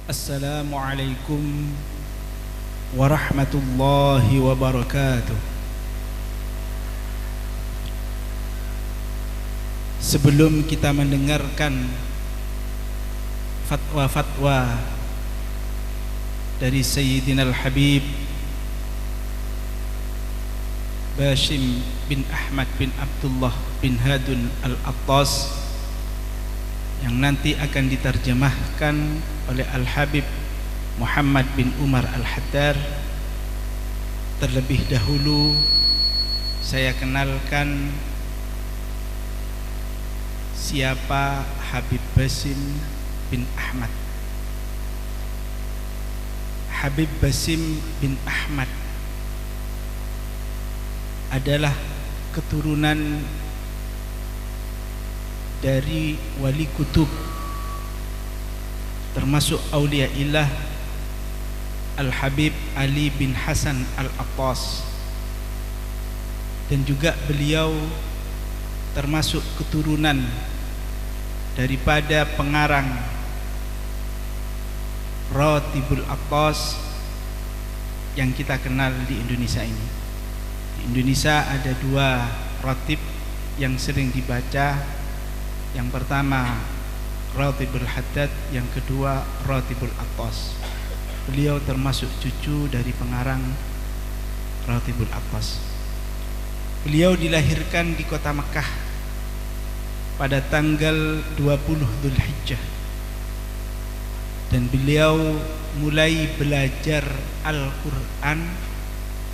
Assalamualaikum warahmatullahi wabarakatuh. Sebelum kita mendengarkan fatwa-fatwa dari Sayyidina Al-Habib Bashim bin Ahmad bin Abdullah bin Hadun Al-Attas yang nanti akan diterjemahkan oleh Al-Habib Muhammad bin Umar Al-Haddar, terlebih dahulu saya kenalkan siapa Habib Bashim bin Ahmad. Habib Bashim bin Ahmad adalah keturunan dari wali kutub, termasuk aulia ilah Al-Habib Ali bin Hasan Al-Attas, dan juga beliau termasuk keturunan daripada pengarang Ratibul Attas yang kita kenal di Indonesia ini. Di Indonesia ada dua ratib yang sering dibaca. Yang pertama Ratibul Haddad, yang kedua Ratibul Attas. Beliau termasuk cucu dari pengarang Ratibul Attas. Beliau dilahirkan di kota Mekah pada tanggal 20 Dzulhijjah, dan beliau mulai belajar Al-Quran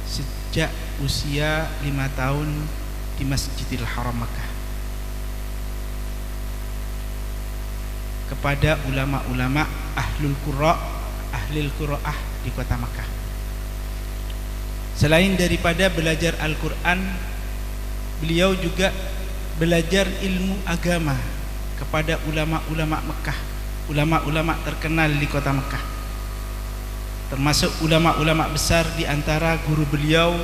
sejak usia 5 tahun di Masjidil Haram Mekah kepada ulama-ulama ahlul qura'ah di kota Makkah. Selain daripada belajar Al-Quran, beliau juga belajar ilmu agama kepada ulama-ulama Makkah, ulama-ulama terkenal di kota Makkah, termasuk ulama-ulama besar di antara guru beliau,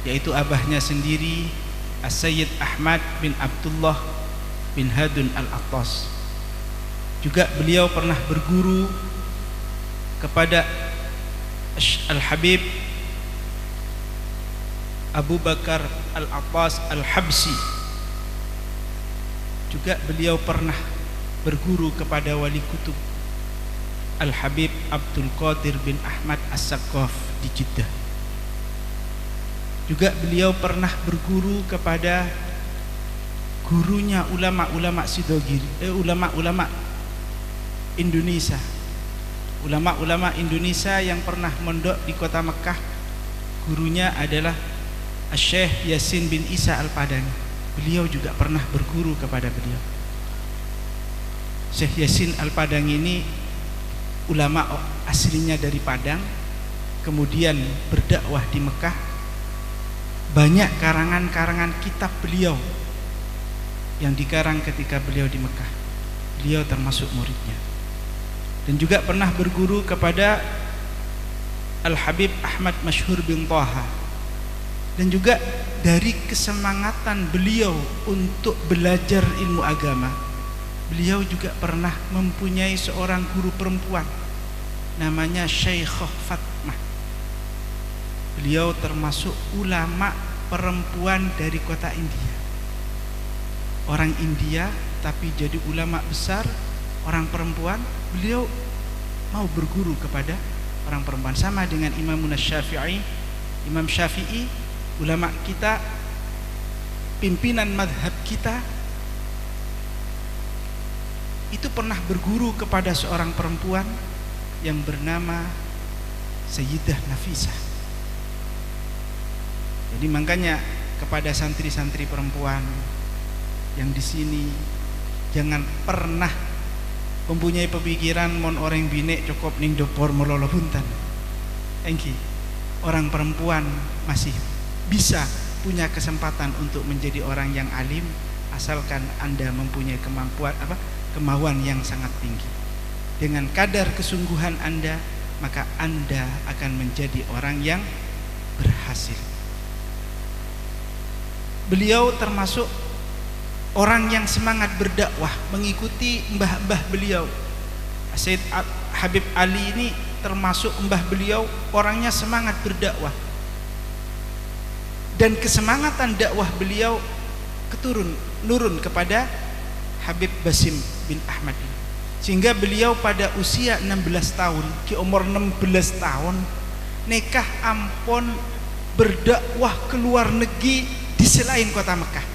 yaitu abahnya sendiri As-Sayyid Ahmad bin Abdullah bin Hadun Al-Attas. Juga beliau pernah berguru kepada Al-Habib Abu Bakar Al-Attas Al-Habsi. Juga beliau pernah berguru kepada wali kutub Al-Habib Abdul Qadir bin Ahmad As-Saqqaf di Jeddah. Juga beliau pernah berguru kepada gurunya ulama-ulama Sidogiri, ulama-ulama Indonesia, ulama-ulama Indonesia yang pernah mondok di kota Mekah. Gurunya adalah Syekh Yasin bin Isa Al-Padangi. Beliau juga pernah berguru kepada beliau. Syekh Yasin Al-Padangi ini ulama aslinya dari Padang, kemudian berdakwah di Mekah. Banyak karangan-karangan kitab beliau yang dikarang ketika beliau di Mekah. Beliau termasuk muridnya. Dan juga pernah berguru kepada Al-Habib Ahmad Masyhur bin Thaha. Dan juga dari kesemangatan beliau untuk belajar ilmu agama, beliau juga pernah mempunyai seorang guru perempuan namanya Syekhah Fatmah. Beliau termasuk ulama perempuan dari kota India. Orang India tapi jadi ulama besar, orang perempuan. Beliau mau berguru kepada orang perempuan, sama dengan Imam Syafi'i, ulama kita, pimpinan madhab kita, itu pernah berguru kepada seorang perempuan yang bernama Sayyidah Nafisah. Jadi makanya kepada santri-santri perempuan yang di sini, jangan pernah mempunyai pemikiran mon orang bine cukup ning dopor melolo huntan. Engki, orang perempuan masih bisa punya kesempatan untuk menjadi orang yang alim, asalkan Anda mempunyai kemauan yang sangat tinggi. Dengan kadar kesungguhan Anda, maka Anda akan menjadi orang yang berhasil. Beliau termasuk orang yang semangat berdakwah, mengikuti mbah-mbah beliau, Sayyid Habib Ali ini termasuk mbah beliau, orangnya semangat berdakwah, dan kesemangatan dakwah beliau nurun kepada Habib Basim bin Ahmad ini. Sehingga beliau pada usia 16 tahun, di umur 16 tahun nikah ampun berdakwah ke luar negeri di selain kota Mekah.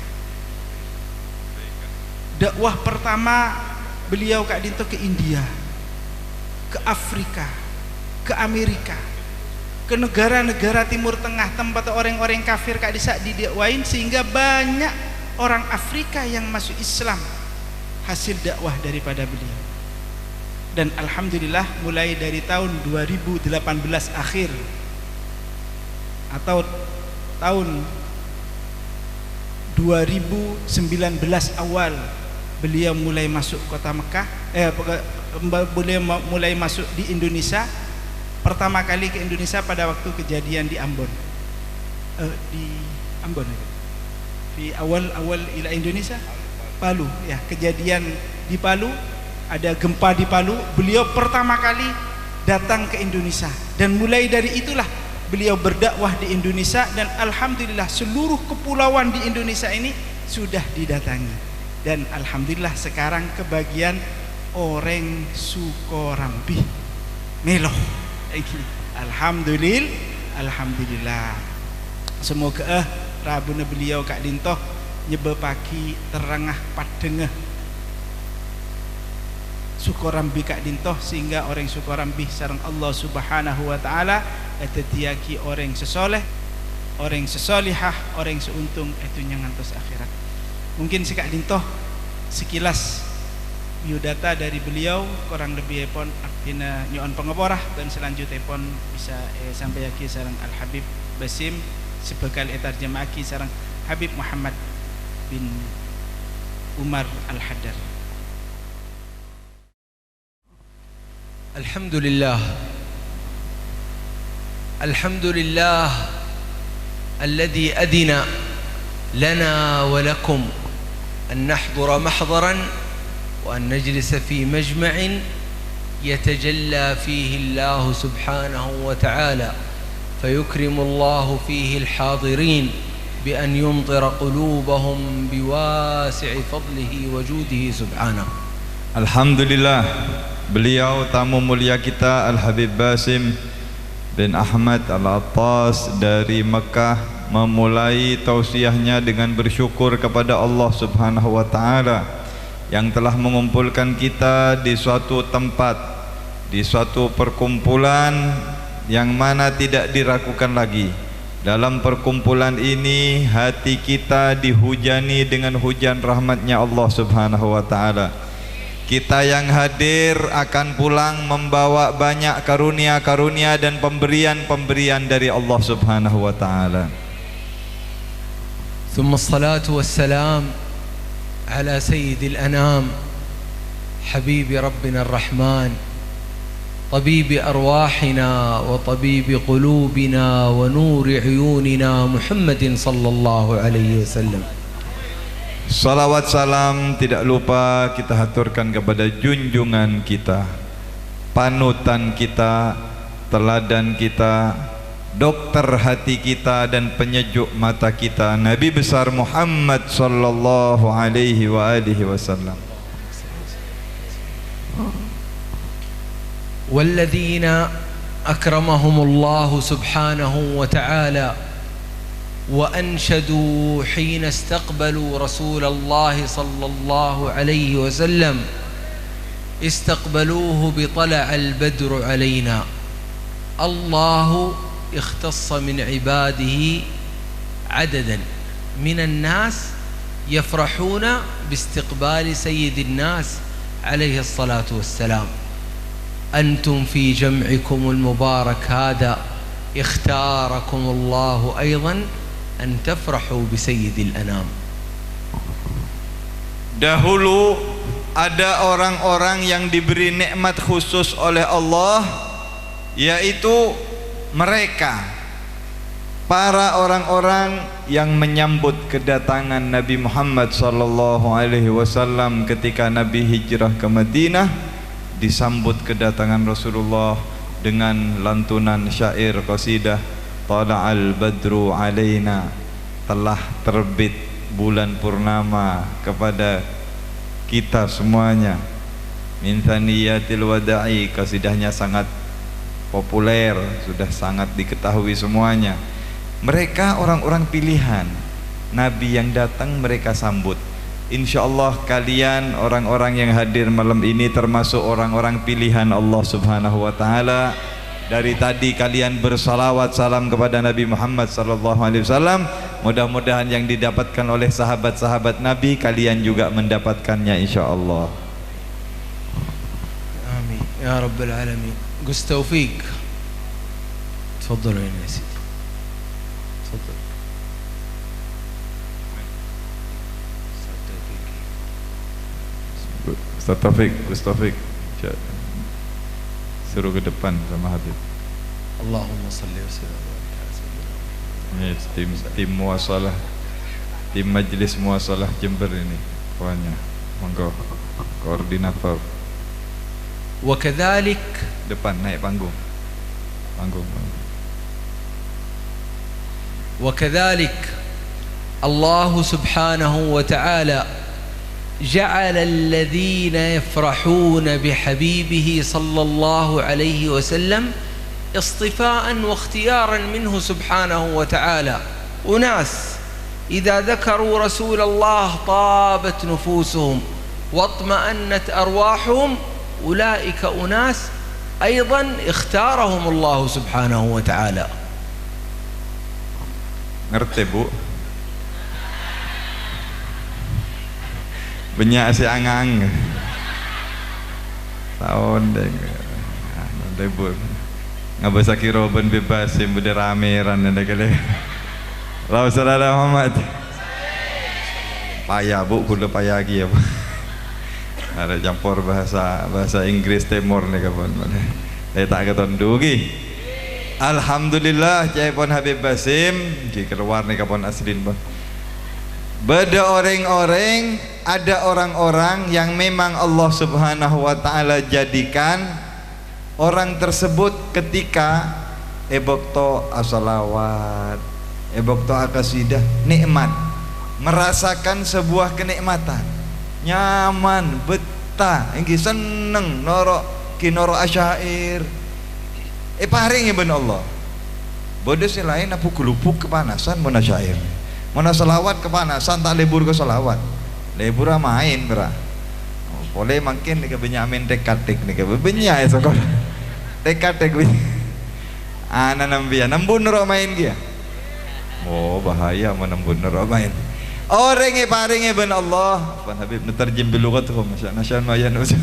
Dakwah pertama beliau Kak Dinto ke India, ke Afrika, ke Amerika, ke negara-negara Timur Tengah, tempat orang-orang kafir Kak Disa didakwain, sehingga banyak orang Afrika yang masuk Islam hasil dakwah daripada beliau. Dan alhamdulillah mulai dari tahun 2018 akhir atau tahun 2019 awal beliau mulai masuk kota Mekah, beliau mulai masuk di Indonesia. Pertama kali ke Indonesia pada waktu kejadian di Ambon, di awal ila Indonesia, Palu ya, kejadian di Palu, ada gempa di Palu, beliau pertama kali datang ke Indonesia, dan mulai dari itulah beliau berdakwah di Indonesia, dan alhamdulillah seluruh kepulauan di Indonesia ini sudah didatangi, dan alhamdulillah sekarang kebagian orang Sukorambi meloh. Alhamdulillah. Semoga rabuna beliau Kak Dinto nyebepaki terangah padengah Sukorambi Kak Dinto, sehingga orang Sukorambi sareng Allah Subhanahu wa taala etetiaki orang sesoleh, orang sesolihah, orang seuntung itu ngantos akhirat. Mungkin si Kak Dinto sekilas biodata dari beliau, kurang lebih pun artinya nyon pengeporah, dan selanjutnya pun bisa sampai yaki sareng Al Habib Basim sebekal etarjemaki sareng Habib Muhammad bin Umar Al Haddar. Alhamdulillah, alhamdulillah alladhi adina lana wa lakum an nahdura mahdaran wa an najlisa fi majma'in yatajalla fihi Allah subhanahu wa ta'ala fayukrimu Allah fihi al-hadirin bi an yumtira qulubahum biwasi'i fadlihi wa judihi subhanahu. Alhamdulillah, beliau tamu mulia kita Al Habib Basim bin Ahmad Al-Attas dari Mekah memulai tausiahnya dengan bersyukur kepada Allah Subhanahu wa taala yang telah mengumpulkan kita di suatu tempat, di suatu perkumpulan yang mana tidak diragukan lagi. Dalam perkumpulan ini hati kita dihujani dengan hujan rahmatnya Allah Subhanahu wa taala. Kita yang hadir akan pulang membawa banyak karunia-karunia dan pemberian-pemberian dari Allah Subhanahu wa taala. Thumma salatu wassalam ala sayyidil anam habibi rabbina ar-rahman tabibi arwahina wa tabibi qulubina wa nuri uyunina Muhammadin sallallahu alaihi wasallam. Salawat salam tidak lupa kita haturkan kepada junjungan kita, panutan kita, teladan kita, dokter hati kita dan penyejuk mata kita, Nabi besar Muhammad sallallahu alaihi wa alihi wasallam. Walladzina akramahumullahu subhanahu wa ta'ala وأنشدوا حين استقبلوا رسول الله صلى الله عليه وسلم استقبلوه بطلع البدر علينا. الله اختص من عباده عددا من الناس يفرحون باستقبال سيد الناس عليه الصلاة والسلام. أنتم في جمعكم المبارك هذا اختاركم الله أيضا an tafrahu bi sayyidil anam. Dahulu ada orang-orang yang diberi nikmat khusus oleh Allah, yaitu mereka para orang-orang yang menyambut kedatangan Nabi Muhammad sallallahu alaihi wasallam ketika Nabi hijrah ke Madinah disambut kedatangan Rasulullah dengan lantunan syair qasidah, tala'al badru alaina, telah terbit bulan purnama kepada kita semuanya. Min thaniyatil wada'i, kasidahnya sangat populer, sudah sangat diketahui semuanya. Mereka orang-orang pilihan, Nabi yang datang mereka sambut. Insyaallah kalian orang-orang yang hadir malam ini termasuk orang-orang pilihan Allah Subhanahu wa taala. Dari tadi kalian bersalawat salam kepada Nabi Muhammad sallallahu alaihi wasallam. Mudah-mudahan yang didapatkan oleh sahabat-sahabat Nabi kalian juga mendapatkannya insyaallah. Amin ya rabbal alamin. Gus Taufik, تفضلوا يا سيدي تفضل. Ustaz Taufik, Gus Taufik, suruh ke depan sama Habib. Allahumma salli wa sallim ala sayyidina. Ini tim muasalah, tim majlis muasalah Jember ini, pokoknya monggo koordinator. Wa kadzalik, depan naik panggung. Wa kadzalik Allah subhanahu wa ta'ala جعل الذين يفرحون بحبيبه صلى الله عليه وسلم اصطفاء واختيارا منه سبحانه وتعالى. أناس إذا ذكروا رسول الله طابت نفوسهم واطمأنت أرواحهم، أولئك أناس أيضا اختارهم الله سبحانه وتعالى. Ngerti Bu? Banyak si angang tahun deh debut nggak bisa kira ben bebas yang beda rameran ada kali lalu saudara Muhammad payah Bu, kudu payah lagi ya Bu. Ada campur bahasa Inggris Timur nih kapan saya tak ketondu lagi. Alhamdulillah Caipon Habib Basim di keluar nih kapan aslin Bang. Beda ada orang-orang yang memang Allah Subhanahu wa taala jadikan orang tersebut ketika ebokto asalawat, ebokto akasidah nikmat, merasakan sebuah kenikmatan, nyaman, betah, enggi seneng noro kinoro asyair. Paring ben Allah. Bodoh si lain apa gelupuk kepanasan mun asyair. Mana selawat kepanasan tak libur ke selawat, libur main berah. Boleh makin nih kebenyamin tekatik nih kebenya ya sekolah tekatik nih. Anak nambia nembun nero main dia. Oh bahaya menembun nero main. Orang yang paringnya ben Allah. Pan Habib neterjem bilugatuhum nasyaan mayan usia.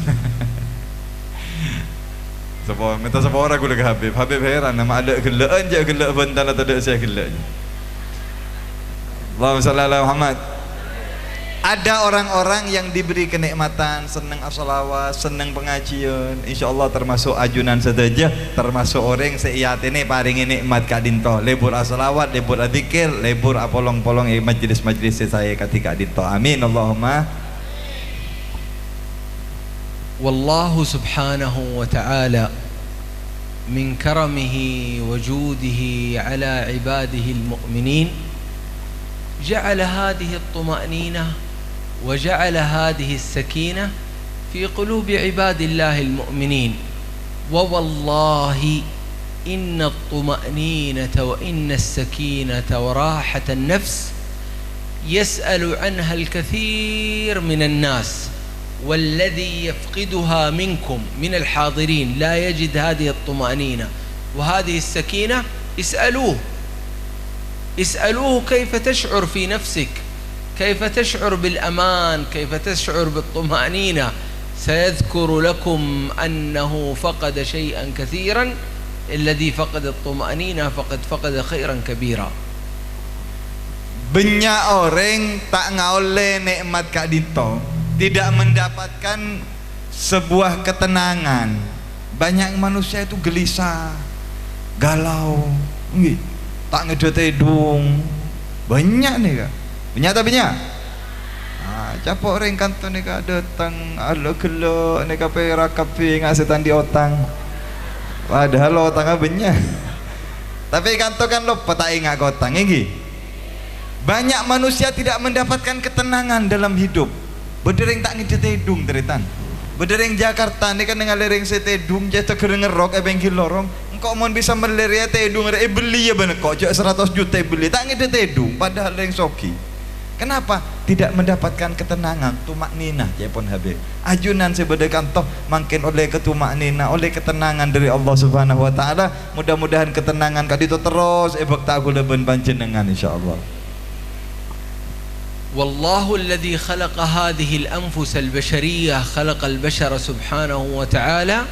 Sebab minta sebab orang gula ke Habib. Habib heran nama ada gelaan je gelak bentar atau ada saya gelak. Allahumma shalli ala Muhammad. Ada orang-orang yang diberi kenikmatan, senang as-salawat, senang pengajian. Insyaallah termasuk ajunan saja, termasuk orang seiat ini paringi nikmat kadinto. Lebur as-salawat, lebur adzikir, lebur apolong-polong majlis-majlis saya ketika dinto. Amin Allahumma. Wallahu subhanahu wa ta'ala min karamihi wa judihi ala ibadihi al-mu'minin جعل هذه الطمأنينة وجعل هذه السكينة في قلوب عباد الله المؤمنين. ووالله إن الطمأنينة وإن السكينة وراحة النفس يسأل عنها الكثير من الناس، والذي يفقدها منكم من الحاضرين لا يجد هذه الطمأنينة وهذه السكينة اسألوه كيف تشعر في نفسك، كيف تشعر بالأمان، كيف تشعر بالطمأنينة. سيذكر لكم أنه فقد شيئا كثيرا، الذي فقد الطمأنينة فقد فقد خيرا كبيرا. Banyak orang tak ngoleh nikmat Kak Dito, tidak mendapatkan sebuah ketenangan. Banyak manusia itu gelisah, galau, tak ngedot hidung. Banyak nih Kak. Banyak tak banyak? Nah, capok ring kantor ni ka datang alo gelo ni ka rakap ngasetan di otang. Padahal otang abenya. Tapi kantor kan lo tak ingat otang iki. Banyak manusia tidak mendapatkan ketenangan dalam hidup. Bedereng tak ngide tedung teritan. Bedereng Jakarta ni kan dengan lereng setedung jatuh kerengerok bengkel lorong. Engkau mau bisa meleria tedung beli ya bener kok 100 juta beli tak ngide tedung padahal lereng soki. Kenapa? Tidak mendapatkan ketenangan, tumak nina Japon Habib. Ajunan sebedekan toh makin oleh ketumak nina, oleh ketenangan dari Allah Subhanahu wa taala. Mudah-mudahan ketenangan kaditu terus ebek tak guleben panjenengan insyaallah. والله الذي خلق هذه الأنفس البشرية خلق البشر سبحانه وتعالى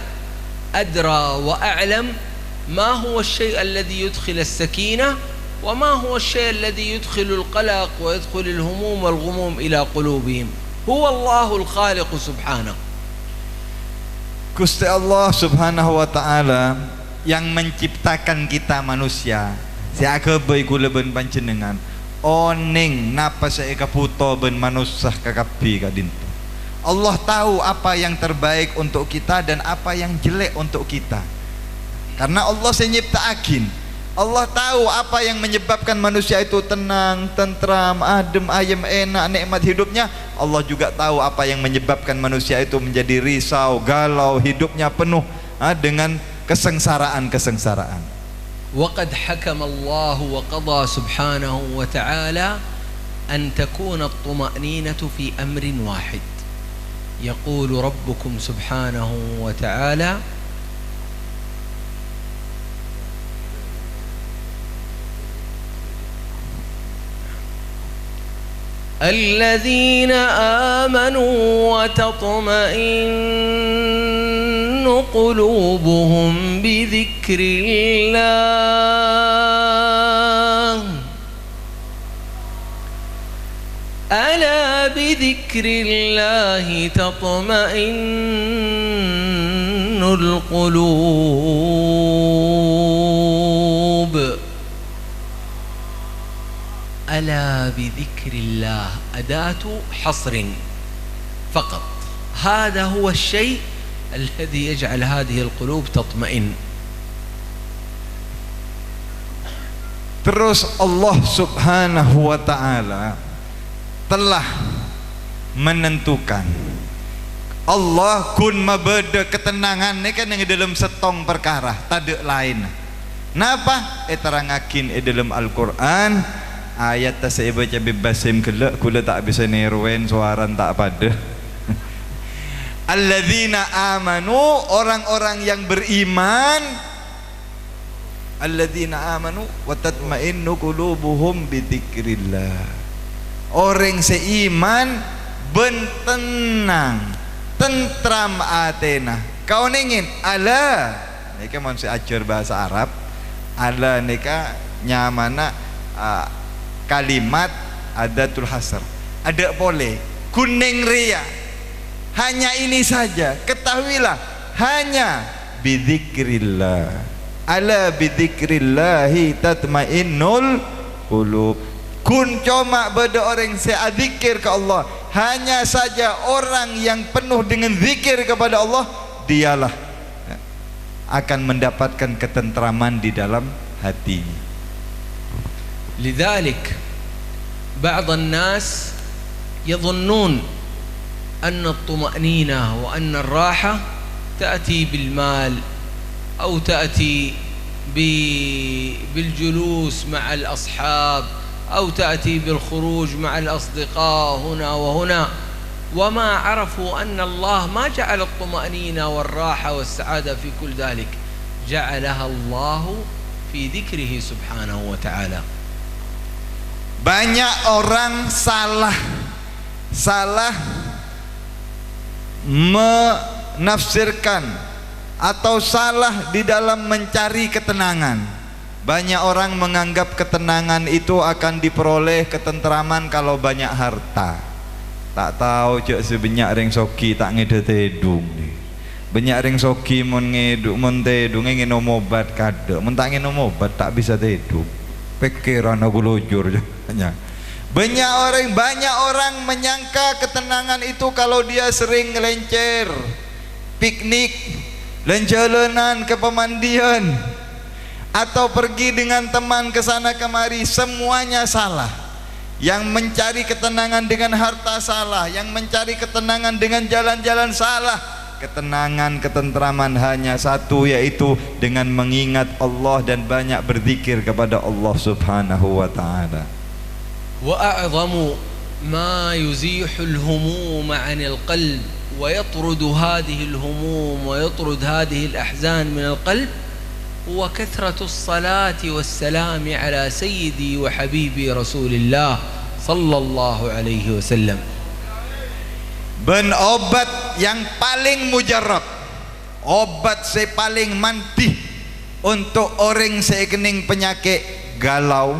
أدرى وأعلم ما هو الشيء الذي يدخل السكينة وما هو الشيء الذي يدخل القلق ويدخل الهموم والغموم إلى قلوبهم. هو الله الخالق سبحانه. Gusti Allah Subhanahu wa taala yang menciptakan kita manusia. Siaga bae kula ben panjenengan. Oning napa saya kaputo ben manusia kakapi kadinto. Allah tahu apa yang terbaik untuk kita dan apa yang jelek untuk kita. Karena Allah nyiptaakin. Allah tahu apa yang menyebabkan manusia itu tenang, tentram, adem, ayem, enak, nikmat hidupnya. Allah juga tahu apa yang menyebabkan manusia itu menjadi risau, galau, hidupnya penuh dengan kesengsaraan-kesengsaraan. وقد حكم الله وقضى سبحانه وتعالى أن تكون الطمأنينة في أمر واحد. يقول ربكم سبحانه وتعالى الذين آمنوا وتطمئن قلوبهم بذكر الله ألا بذكر الله تطمئن القلوب ألا بذكر الله أداة حصر فقط. هذا هو الشيء الذي يجعل هذه القلوب تطمئن. Terus Allah Subhanahu wa taala telah menentukan Allah kun mabeda ketenangan ni kan yang dalam setong perkara tak lain. Napa? Terangakin dalam Al-Quran ayat tak saya baca bebasim kelak kula tak bisa nerwen suaran tak pada. Alladzina amanu, orang-orang yang beriman. Alladzina amanu wa tatma'innu qulubuhum bidzikrillah. Orang seiman bentenang, tentram atena. Kau ningin ala nika mun ajar bahasa Arab. Ala nika nyamana kalimat adatul hasr. Ada boleh kuning ria. Hanya ini saja. Ketahuilah hanya bidzikrillah. Ala bidzikrillahi tatmainnul qulub. Kun cuma beda orang seadzikir ke Allah. Hanya saja orang yang penuh dengan zikir kepada Allah, dialah akan mendapatkan ketentraman di dalam hatinya. لذلك بعض الناس يظنون أن الطمأنينة وأن الراحة تأتي بالمال أو تأتي بالجلوس مع الأصحاب أو تأتي بالخروج مع الأصدقاء هنا وهنا، وما عرفوا أن الله ما جعل الطمأنينة والراحة والسعادة في كل ذلك، جعلها الله في ذكره سبحانه وتعالى. Banyak orang salah menafsirkan atau salah di dalam mencari ketenangan. Banyak orang menganggap ketenangan itu akan diperoleh ketentraman kalau banyak harta. Tak tahu cek sebanyak ring soki tak ngede tedung ni. Banyak ring soki mon ngeduk mon tedung ngin obat kada. Mun tak ngin obat tak bisa tedung. Pikiran aku lujur hanya. Banyak orang menyangka ketenangan itu kalau dia sering ngelencer, piknik, lenjelenan ke pemandian, atau pergi dengan teman ke sana kemari. Semuanya salah. Yang mencari ketenangan dengan harta salah, yang mencari ketenangan dengan jalan-jalan salah. Ketenangan, ketentraman hanya satu, yaitu dengan mengingat Allah dan banyak berzikir kepada Allah Subhanahu wa ta'ala. وأعظم ما يزيح الهموم عن القلب ويطرد هذه الهموم ويطرد هذه الأحزان من القلب هو كثرة الصلاة والسلام على سيدي وحبيبي رسول الله صلى الله عليه وسلم. Obat yang paling mujarab, obat saya paling mantih untuk orang sekening penyakit galau,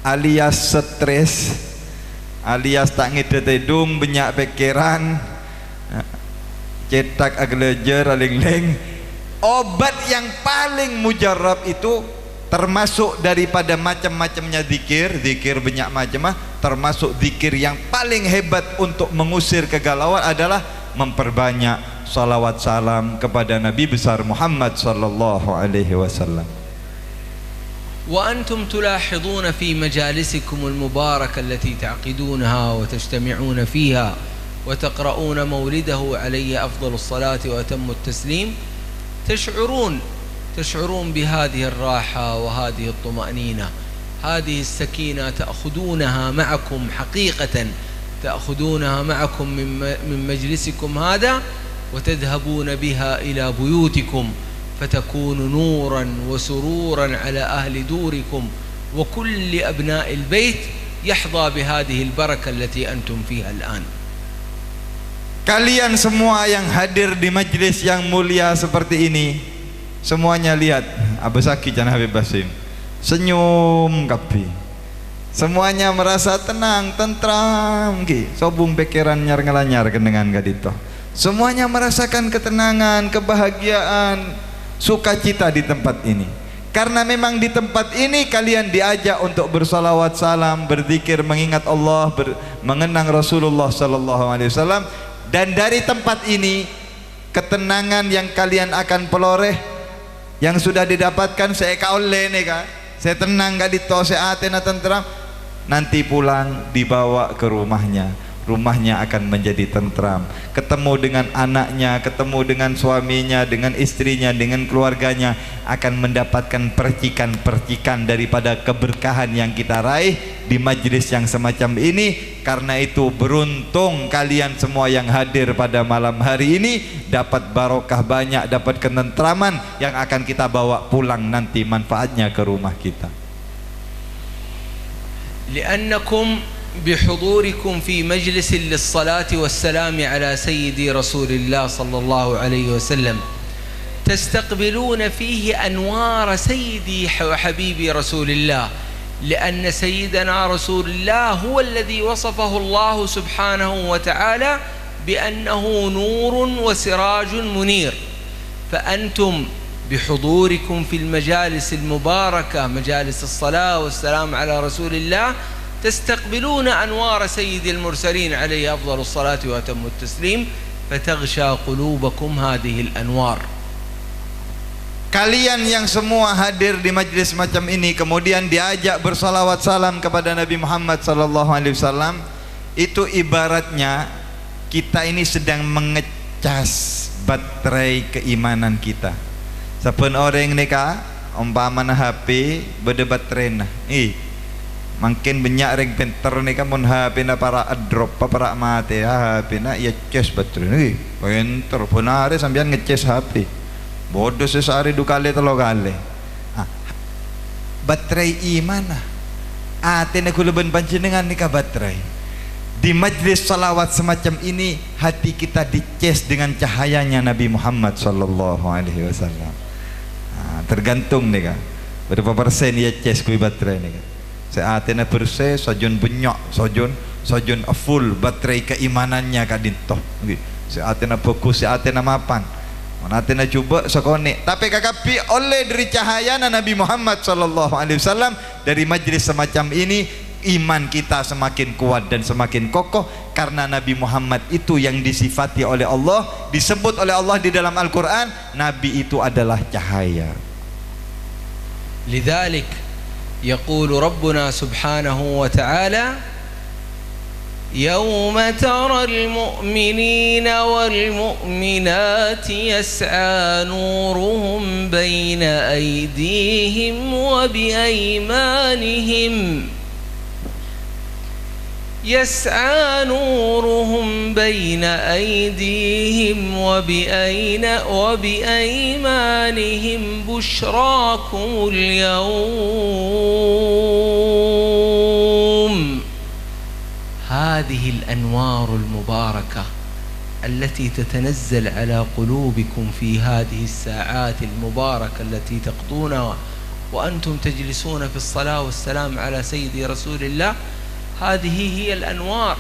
alias stres, alias tak ngide hidung, banyak pikiran, cetak aglejer aling-ling. Obat yang paling mujarab itu termasuk daripada macam-macamnya zikir banyak macam, termasuk zikir yang paling hebat untuk mengusir kegalauan adalah memperbanyak salawat salam kepada Nabi besar Muhammad sallallahu alaihi wasallam. وأنتم تلاحظون في مجالسكم المباركة التي تعقدونها وتجتمعون فيها وتقرؤون مولده عليه أفضل الصلاة وأتم التسليم، تشعرون بهذه الراحة وهذه الطمأنينة، هذه السكينة تأخذونها معكم حقيقة، تأخذونها معكم من مجلسكم هذا وتذهبون بها إلى بيوتكم فتكون نورا وسرورا على أهل دوركم، وكل أبناء البيت يحظى بهذه البركة التي أنتم فيها الآن. Kalian semua yang hadir di majlis yang mulia seperti ini, semuanya lihat Abu Saki dan Habib Basim senyum kapi, semuanya merasa tenang, tentram, sobung pikiran nyar-ngelanyar dengan gadito. Semuanya merasakan ketenangan, kebahagiaan, sukacita di tempat ini. Karena memang di tempat ini kalian diajak untuk bersalawat salam, berzikir, mengingat Allah, mengenang Rasulullah sallallahu alaihi wasallam. Dan dari tempat ini ketenangan yang kalian akan peloreh, yang sudah didapatkan saya kaule nih kak, saya tenang gak dito, saya atena tentram, nanti pulang dibawa ke rumahnya akan menjadi tentram, ketemu dengan anaknya, ketemu dengan suaminya, dengan istrinya, dengan keluarganya, akan mendapatkan percikan-percikan daripada keberkahan yang kita raih di majlis yang semacam ini. Karena itu beruntung kalian semua yang hadir pada malam hari ini, dapat barokah banyak, dapat ketentraman yang akan kita bawa pulang nanti manfaatnya ke rumah kita. لأنكم بحضوركم في مجلس للصلاة والسلام على سيدي رسول الله صلى الله عليه وسلم تستقبلون فيه أنوار سيدي وحبيبي رسول الله، لأن سيدنا رسول الله هو الذي وصفه الله سبحانه وتعالى بأنه نور وسراج منير. فأنتم بحضوركم في المجالس المباركة، مجالس الصلاة والسلام على رسول الله، تستقبلون أنوار سيد المرسلين عليه أفضل الصلاة وأتم التسليم، فتغشى قلوبكم هذه الأنوار. Kalian yang semua hadir di majlis macam ini kemudian diajak bersalawat salam kepada Nabi Muhammad sallallahu alaihi wasallam, itu ibaratnya kita ini sedang mengecas baterai keimanan kita. Saben orang ni ka umpamana HP berdebat tren makin banyak ring pinter ni kan mun HP na para drop para mati HP na ia cas baterai pinter pun hari sambian ngecas HP bodoh sehari 2 kali 3 kali. Baterai mana ate na kulaban panjenengan ni ka baterai. Di majlis salawat semacam ini hati kita dicas dengan cahayanya Nabi Muhammad sallallahu alaihi wasallam. Tergantung nih kan berapa persen ia cas kui baterai nih kan. Seatena bersih sojon benyok sojon full baterai keimanannya kadintoh. Seatena fokus, seatena mapan. Manatena coba sekonek. Tapi kakapi oleh dari cahaya Nabi Muhammad sallallahu alaihi wasallam dari majlis semacam ini iman kita semakin kuat dan semakin kokoh, karena Nabi Muhammad itu yang disifati oleh Allah, disebut oleh Allah di dalam Al-Quran, Nabi itu adalah cahaya. لذلك يقول ربنا سبحانه وتعالى يوم ترى المؤمنين والمؤمنات يسعى نورهم بين أيديهم وبأيمانهم يسعى نورهم بين أيديهم وبأيمانهم بشراكم اليوم هذه الأنوار المباركة التي تتنزل على قلوبكم في هذه الساعات المباركة التي تقضونها وأنتم تجلسون في الصلاة والسلام على سيدي رسول الله، هذه هي الأنوار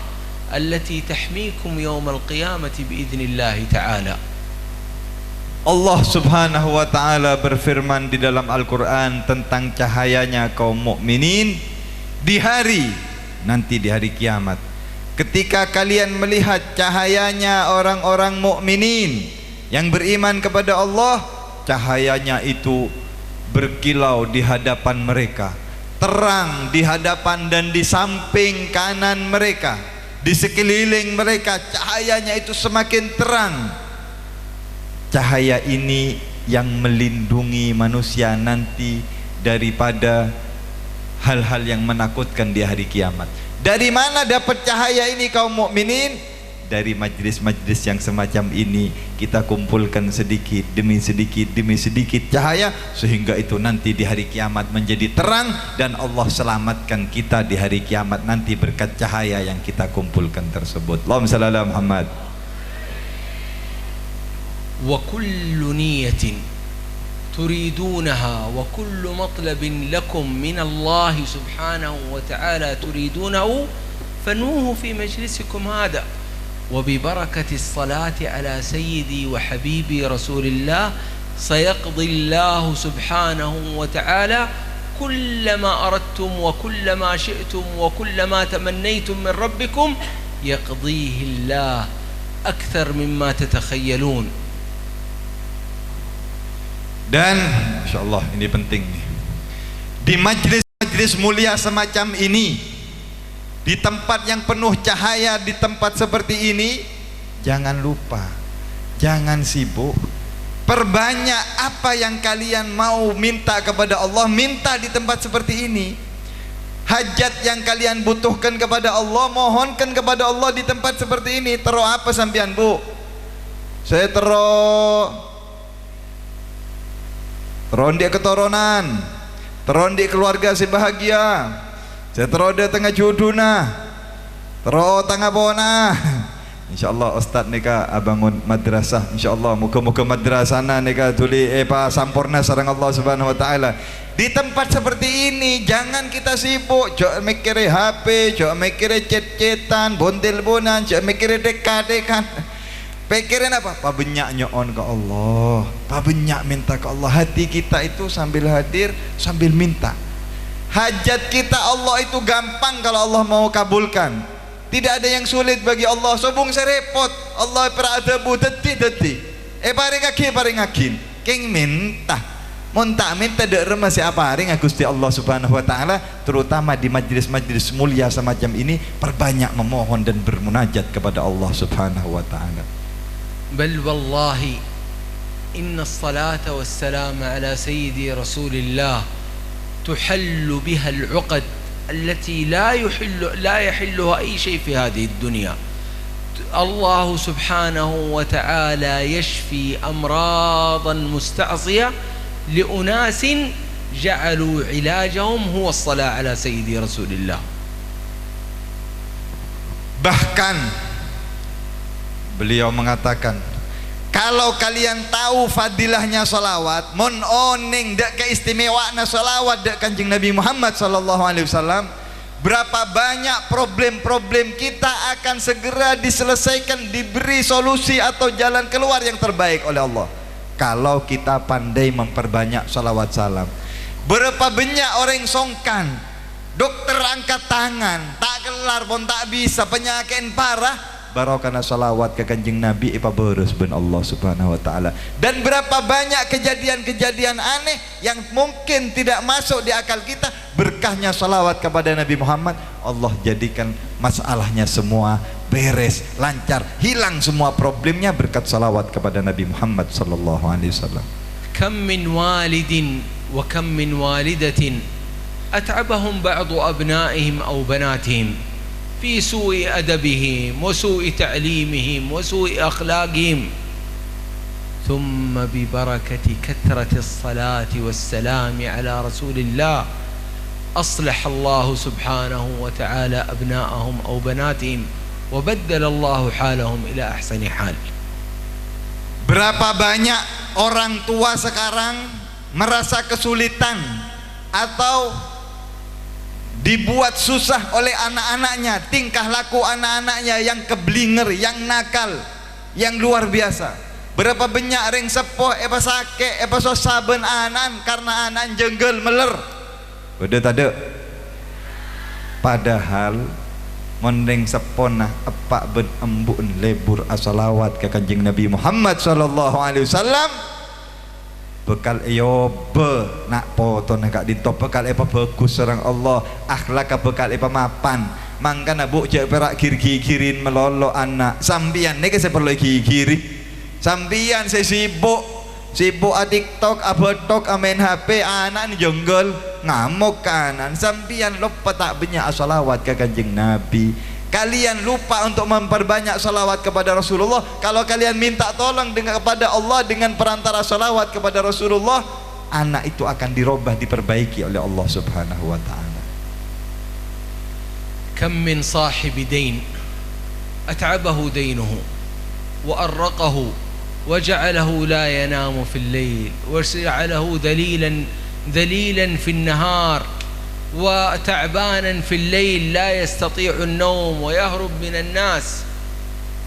التي تحميكم يوم القيامة بإذن الله تعالى. Allah subhanahu wa ta'ala berfirman di dalam Al-Quran tentang cahayanya kaum mukminin di hari nanti, di hari kiamat, ketika kalian melihat cahayanya orang-orang mukminin yang beriman kepada Allah, cahayanya itu berkilau di hadapan mereka, terang di hadapan dan di samping kanan mereka, di sekeliling mereka, cahayanya itu semakin terang. Cahaya ini yang melindungi manusia nanti daripada hal-hal yang menakutkan di hari kiamat. Dari mana dapat cahaya ini kaum mukminin? Dari majlis-majlis yang semacam ini, kita kumpulkan sedikit demi sedikit cahaya, sehingga itu nanti di hari kiamat menjadi terang, dan Allah selamatkan kita di hari kiamat nanti berkat cahaya yang kita kumpulkan tersebut. Allahumma shalli ala Muhammad. Wa kullu niyatin turidunaha wa kullu matlabin lakum min Allah subhanahu wa ta'ala turidunahu fanuhu fi majlisikum hada. وببركة الصلاة على سيدي وحبيبي رسول الله سيقضي الله سبحانه وتعالى كل ما أردتم وكل ما شئتم وكل ما تمنيتم من ربكم يقضيه الله أكثر مما تتخيلون. Dan insyaallah ini penting nih, di majlis-majlis mulia semacam ini, di tempat yang penuh cahaya, di tempat seperti ini, jangan lupa, jangan sibuk, perbanyak apa yang kalian mau minta kepada Allah, minta di tempat seperti ini. Hajat yang kalian butuhkan kepada Allah, mohonkan kepada Allah di tempat seperti ini. Tero apa sampean, Bu? Saya tero dia keturunan, dia keluarga si bahagia, saya dia tengah juduna, tengah bona. InsyaAllah Ustaz nika abangun madrasah, InsyaAllah muka-muka madrasana nika tuli sampurna sarang Allah subhanahu wa ta'ala. Di tempat seperti ini jangan kita sibuk, jok mikir HP, jok mikir cet-cetan, bontel-bonan, jok mikir dekat-dekat. Pikirin apa? Pabenyak nyoon ke Allah, pabenyak minta ke Allah. Hati kita itu sambil hadir, sambil minta. Hajat kita Allah itu gampang kalau Allah mau kabulkan. Tidak ada yang sulit bagi Allah. Sobung serepot. Allah peradabu deti. Paring akin. King minta. Monta minta dek remasi apa ring Gusti Allah subhanahu wa ta'ala. Terutama di majlis-majlis mulia semacam ini, perbanyak memohon dan bermunajat kepada Allah subhanahu wa ta'ala. بل والله إن الصلاة والسلام على سيدي رسول الله تحل بها العقد التي لا يحلها أي شيء في هذه الدنيا. الله سبحانه وتعالى يشفي أمراضا مستعصية لأناس جعلوا علاجهم هو الصلاة على سيدي رسول الله. Bahkan beliau mengatakan, kalau kalian tahu fadilahnya salawat, mon oning dak keistimewaannya salawat dak Kanjeng Nabi Muhammad sallallahu alaihi wasallam, berapa banyak problem-problem kita akan segera diselesaikan, diberi solusi atau jalan keluar yang terbaik oleh Allah kalau kita pandai memperbanyak salawat salam. Berapa banyak orang songkan dokter angkat tangan, tak kelar pun tak bisa, penyakit parah, barokana salawat ke kanjeng Nabi ipa beres ben Allah subhanahu wa ta'ala. Dan berapa banyak kejadian-kejadian aneh yang mungkin tidak masuk di akal kita, berkahnya salawat kepada Nabi Muhammad, Allah jadikan masalahnya semua beres, lancar, hilang semua problemnya berkat salawat kepada Nabi Muhammad sallallahu alaihi wasallam. Kam min walidin wa kam min walidatin at'abahum ba'du abna'ihim aw banatihim في سوء أدبهم وسوء تعليمهم وسوء أخلاقهم ثم ببركة كثرة الصلاة والسلام على رسول الله أصلح الله سبحانه وتعالى أبناءهم أو بناتهم وبدل الله حالهم إلى أحسن حال. Berapa banyak orang tua sekarang merasa kesulitan atau dibuat susah oleh anak-anaknya, tingkah laku anak-anaknya yang keblinger, yang nakal, yang luar biasa. Berapa banyak ring sepoh apa sakit apa so saben anan karena anan jenggel meler. Udah tade. Padahal mending sepona epak ben embun lebur asalawat ke kanjeng Nabi Muhammad sallallahu alaihi wasallam. Bekal iyo be nak poto nak dinto bekal apa bagus serang Allah, akhlak bekal apa mapan. Mangkana bu cek perak kiri-kirin melolo anak sambian nek saya perlu kiri. Sambian saya sibuk a TikTok, a betok, a main HP, anak ni jonggol ngamuk kanan. Sambian lupa tak banyak salawat ke kanjeng Nabi. Kalian lupa untuk memperbanyak salawat kepada Rasulullah. Kalau kalian minta tolong dengan kepada Allah dengan perantara salawat kepada Rasulullah, anak itu akan dirubah, diperbaiki oleh Allah subhanahu wa ta'ala. Kam min sahibi dain at'abahu dainuhu wa arraqahu wa ja'alahu la yanamu fil layl wa ja'alahu dhalilan fil nahar وتعبانا في الليل لا يستطيع النوم ويهرب من الناس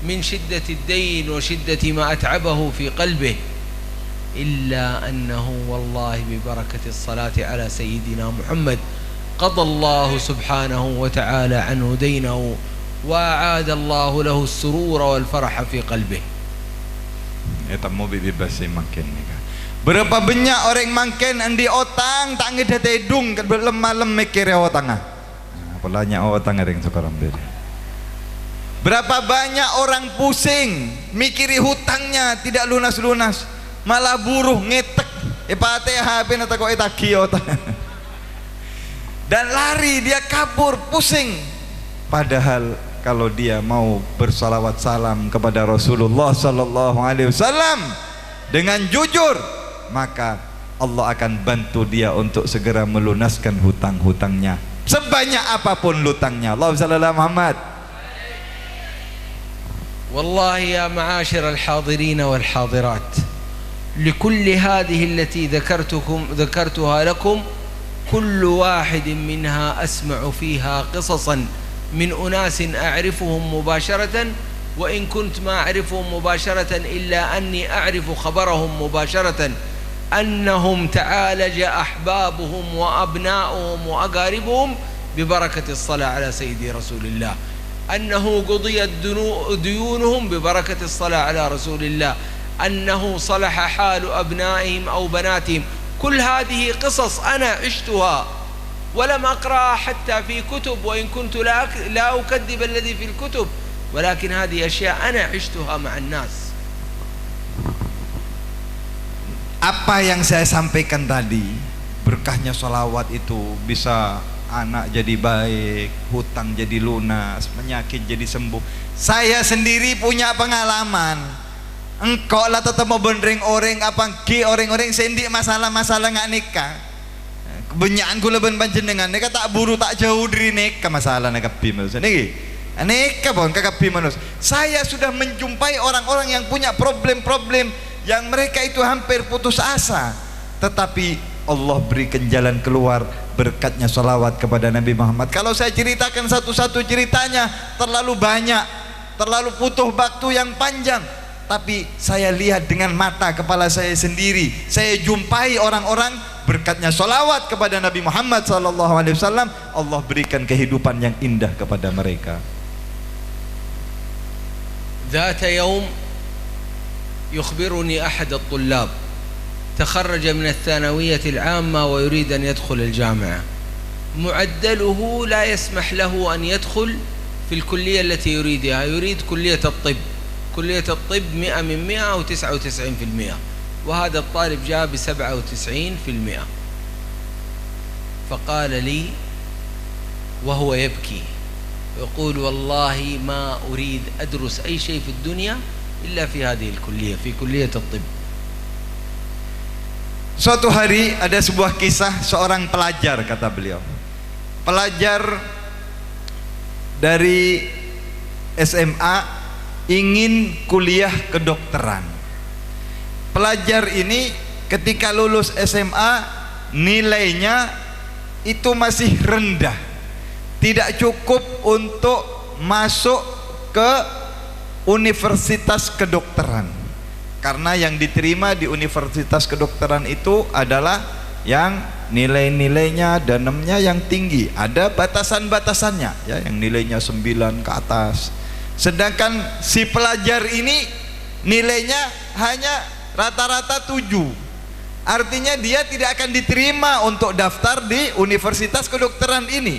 من شدة الدين وشدة ما أتعبه في قلبه إلا أنه والله ببركة الصلاة على سيدنا محمد قضى الله سبحانه وتعالى عنه دينه وأعاد الله له السرور والفرح في قلبه. Etamu bebas makin. Berapa banyak orang mangken andi otang tak ngedet edung kan berlemalem mikir otang apalanya otang ring sekarang beda. Berapa banyak orang pusing mikiri hutangnya tidak lunas-lunas, malah buruh ngetek epate HP nata kok etagi otang dan lari dia kabur pusing. Padahal kalau dia mau bersalawat salam kepada Rasulullah sallallahu alaihi wasallam dengan jujur, maka Allah akan bantu dia untuk segera melunaskan hutang-hutangnya sebanyak apapun hutangnya. Allahumma shalli ala Muhammad. Wallahi ya ma'ashir al-hadirin wal-hadirat, لكل هذه التي ذكرتها لكم كل واحد منها أسمع فيها قصصا من أناس أعرفهم مباشرة، وإن كنت ما أعرفهم مباشرة إلا أني أعرف خبرهم مباشرة أنهم تعالج أحبابهم وأبناؤهم وأقاربهم ببركة الصلاة على سيدي رسول الله، أنه قضيت ديونهم ببركة الصلاة على رسول الله، أنه صلح حال أبنائهم أو بناتهم. كل هذه قصص أنا عشتها ولم أقرأها حتى في كتب، وإن كنت لا أكذب الذي في الكتب، ولكن هذه أشياء أنا عشتها مع الناس. Apa yang saya sampaikan tadi, berkahnya sholawat itu bisa anak jadi baik, hutang jadi lunas, penyakit jadi sembuh. Saya sendiri punya pengalaman. Engkau lah tetap mau bendering orang apa ki orang-orang sendik masalah-masalah nggak nikah. Kebanyakan gula ben panjenengan nikah tak buru tak jauh dari nikah masalah nikah bimus. Nikah pun kakak bimus. Saya sudah menjumpai orang-orang yang punya problem-problem yang mereka itu hampir putus asa, tetapi Allah berikan jalan keluar berkatnya salawat kepada Nabi Muhammad. Kalau saya ceritakan satu-satu ceritanya terlalu banyak, terlalu butuh waktu yang panjang, tapi saya lihat dengan mata kepala saya sendiri. Saya jumpai orang-orang berkatnya sholawat kepada Nabi Muhammad SAW, Allah berikan kehidupan yang indah kepada mereka. ذات يوم يخبرني أحد الطلاب تخرج من الثانوية العامة ويريد أن يدخل الجامعة، معدله لا يسمح له أن يدخل في الكلية التي يريدها، يريد كلية الطب، كلية الطب 100 من 100 أو 99%، وهذا الطالب جاء ب97%. فقال لي وهو يبكي يقول والله ما أريد أدرس أي شيء في الدنيا إلا في هذه الكلية، في كلية الطب. Suatu hari ada sebuah kisah seorang pelajar, kata beliau, pelajar dari SMA ingin kuliah kedokteran. Pelajar ini ketika lulus SMA nilainya itu masih rendah, tidak cukup untuk masuk ke universitas kedokteran, karena yang diterima di universitas kedokteran itu adalah yang nilai-nilainya danemnya yang tinggi, ada batasan-batasannya ya, yang nilainya 9 ke atas. Sedangkan si pelajar ini nilainya hanya rata-rata 7, artinya dia tidak akan diterima untuk daftar di universitas kedokteran ini.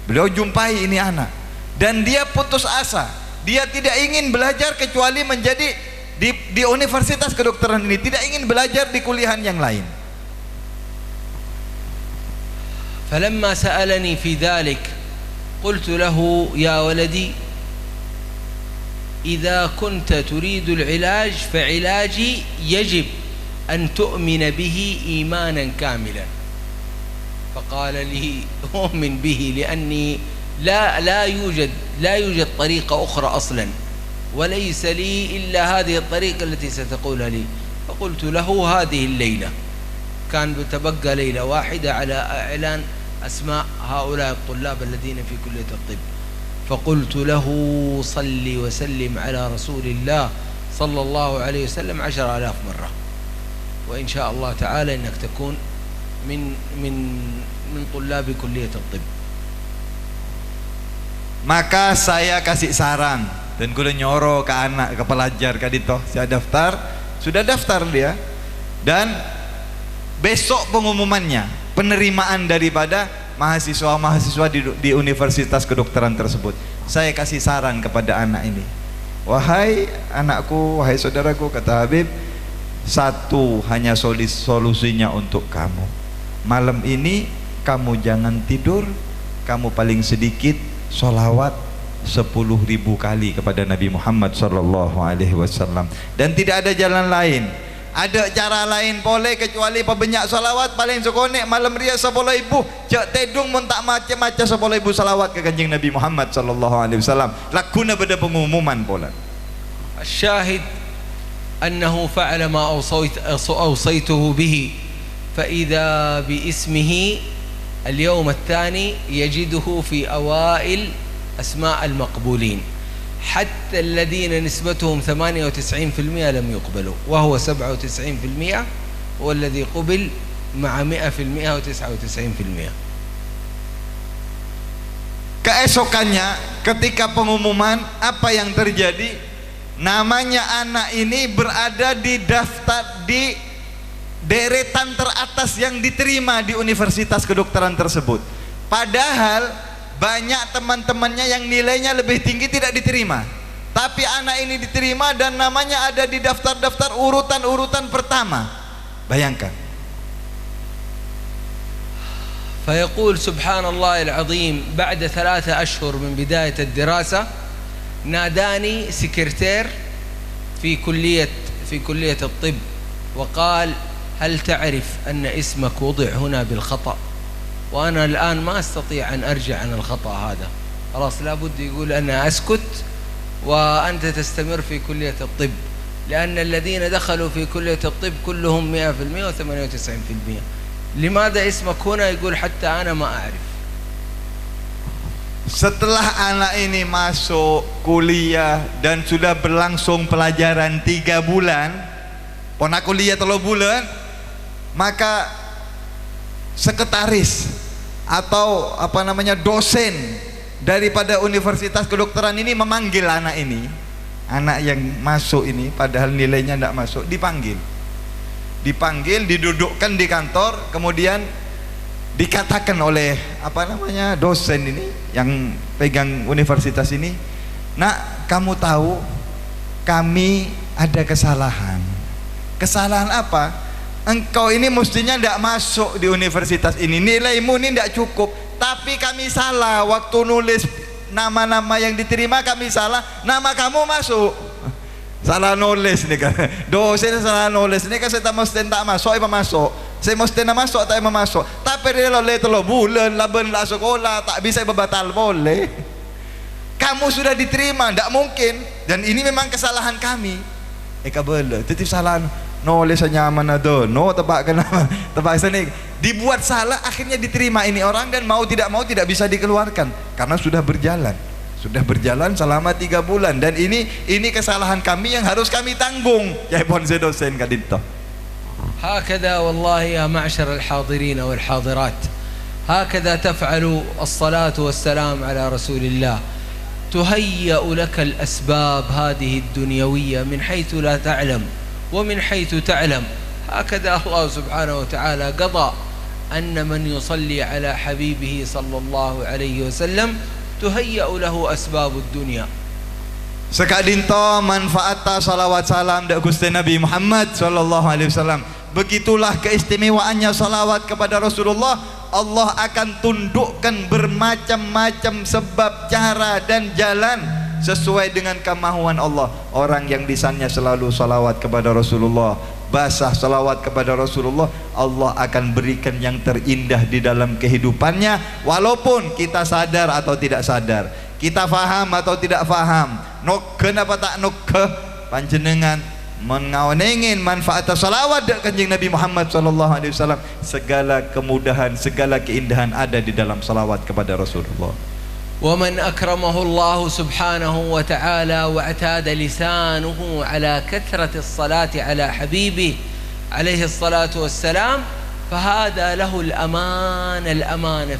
Beliau jumpai ini anak dan dia putus asa, dia tidak ingin belajar kecuali menjadi di universitas kedokteran ini, tidak ingin belajar di kuliahan yang lain. فلما سألني في ذلك قلت له يا ولدي إذا كنت تريد العلاج فعلاجي يجب أن تؤمن به إيمانا كاملا. فقال لي أؤمن به لأني لا يوجد طريقة أخرى أصلا، وليس لي إلا هذه الطريقة التي ستقولها لي. فقلت له هذه الليلة، كان بتبقى ليلة واحدة على إعلان أسماء هؤلاء الطلاب الذين في كلية الطب، فقلت له صل وسلم على رسول الله صلى الله عليه وسلم 10,000 مرة، وإن شاء الله تعالى إنك تكون من طلاب كلية الطب. Maka saya kasih saran dan kudu nyoro ke anak, ke pelajar kadito, saya daftar, sudah daftar dia, dan besok pengumumannya, penerimaan daripada mahasiswa-mahasiswa di universitas kedokteran tersebut. Saya kasih saran kepada anak ini, wahai anakku, wahai saudaraku, kata Habib, satu hanya solusinya untuk kamu. Malam ini kamu jangan tidur, kamu paling sedikit sholawat 10.000 kali kepada Nabi Muhammad SAW, dan tidak ada jalan lain, ada cara lain boleh kecuali pebanyak sholawat. Paling sekonek malam ria 10.000, cak tedung mun tak macam-macam 10.000 sholawat ke kanjeng Nabi Muhammad SAW. Lakuna pada pengumuman pola. الشاهد أنه فعل ما أوصيته به، فإذا باسمه اليوم الثاني يجده في أوائل أسماء المقبولين، حتى الذين نسبتهم 98% لم يقبلوا، وهو 97% هو الذي قبل مع 100% و 99%. Keesokannya ketika pengumuman, apa yang terjadi? Namanya anak ini berada di daftar di deretan teratas yang diterima di universitas kedokteran tersebut. Padahal banyak teman-temannya yang nilainya lebih tinggi tidak diterima, tapi anak ini diterima dan namanya ada di daftar-daftar urutan-urutan pertama. Bayangkan. فيقول سبحان الله العظيم بعد 3 أشهر من بداية الدراسة ناداني سكرتير في كلية الطب وقال هل تعرف أن اسمك وضع هنا بالخطأ؟ وأنا الآن ما أستطيع أن أرجع عن الخطأ هذا، خلاص لابد يقول أنا أسكت وأنت تستمر في كلية الطب، لأن الذين دخلوا في كلية الطب كلهم 100% و 98%. لماذا اسمك هنا؟ يقول حتى أنا ما أعرف. Setelah anak ini masuk kuliah dan sudah berlangsung pelajaran 3 bulan, pona kuliah 3 bulan, maka sekretaris atau apa namanya dosen daripada Universitas Kedokteran ini memanggil anak ini, anak yang masuk ini padahal nilainya tidak masuk, dipanggil, didudukkan di kantor, kemudian dikatakan oleh apa namanya dosen ini yang pegang universitas ini, nak, kamu tahu kami ada kesalahan. Kesalahan apa? Engkau ini mestinya tidak masuk di universitas ini, nilaimu ini tidak cukup, tapi kami salah waktu nulis nama-nama yang diterima, kami salah, nama kamu masuk. Salah nulis nih kan, dosen salah nulis nih kan, saya mesti tak masuk, saya masuk, saya mesti nak masuk, tak masuk, tapi dia loleh telur bulan laban lah sekolah, tak bisa berbatal boleh. Kamu sudah diterima, tidak mungkin, dan ini memang kesalahan kami. Kabel, titip salah nulis nyaman ada, no tebak kenapa, tebak sini, dibuat salah, akhirnya diterima ini orang, dan mau tidak bisa dikeluarkan karena sudah berjalan selama 3 bulan, dan ini kesalahan kami yang harus kami tanggung. Ya ponse dosen kadinto. هكذا والله يا معشر الحاضرين والحاضرات، هكذا تفعل الصلاة والسلام على رسول الله. تهيأ لك الأسباب هذه الدنيوية من حيث لا تعلم ومن حيث تعلم. هكذا الله سبحانه وتعالى قضى أن من يصلي على حبيبه صلى الله عليه وسلم تهيأ له أسباب الدنيا. Sekadinto manfaat salawat salam dak Gusti Nabi Muhammad sallallahu alaihi wasallam. Begitulah keistimewaannya salawat kepada Rasulullah. Allah akan tundukkan bermacam-macam sebab, cara dan jalan sesuai dengan kemahuan Allah. Orang yang lisannya selalu salawat kepada Rasulullah, basah salawat kepada Rasulullah, Allah akan berikan yang terindah di dalam kehidupannya, walaupun kita sadar atau tidak sadar, kita faham atau tidak faham, noken apa tak noke, panjenengan mengawanengin manfaat salawat dak Kanjeng Nabi Muhammad sallallahu alaihi wasallam. Segala kemudahan, segala keindahan ada di dalam salawat kepada Rasulullah. ومن أكرمه الله سبحانه وتعالى واعتاد لسانه على كثرة الصلاة على حبيبه عليه الصلاة والسلام فهذا له الأمان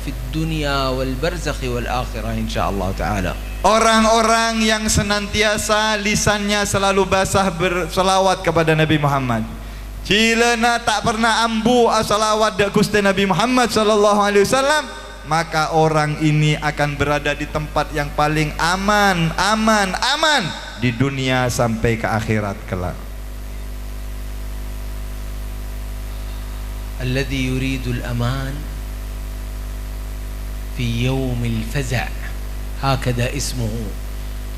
في الدنيا والبرزخ والآخرة إن شاء الله تعالى. Orang-orang yang senantiasa lisannya selalu basah berselawat kepada Nabi Muhammad, cilena tak pernah ambu salawat dak Gusti Nabi Muhammad sallallahu alaihi wasallam, maka orang ini akan berada di tempat yang paling aman di dunia sampai ke akhirat kelak. الذي يريد الأمان في يوم الفزع، هكذا اسمه،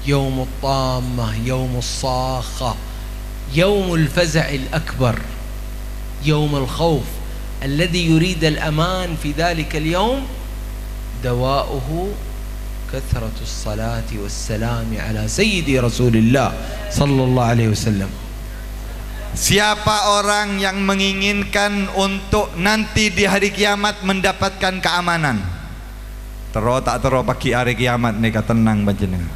يوم الطامة، يوم الصاخة، يوم الفزع الأكبر، يوم الخوف. الذي يريد الأمان في ذلك اليوم دواؤه كثرة الصلاة والسلام على سيدي رسول الله صلى الله عليه وسلم. Siapa orang yang menginginkan untuk nanti di hari kiamat mendapatkan keamanan, tak tero pagi hari kiamat nika tenang panjenengan.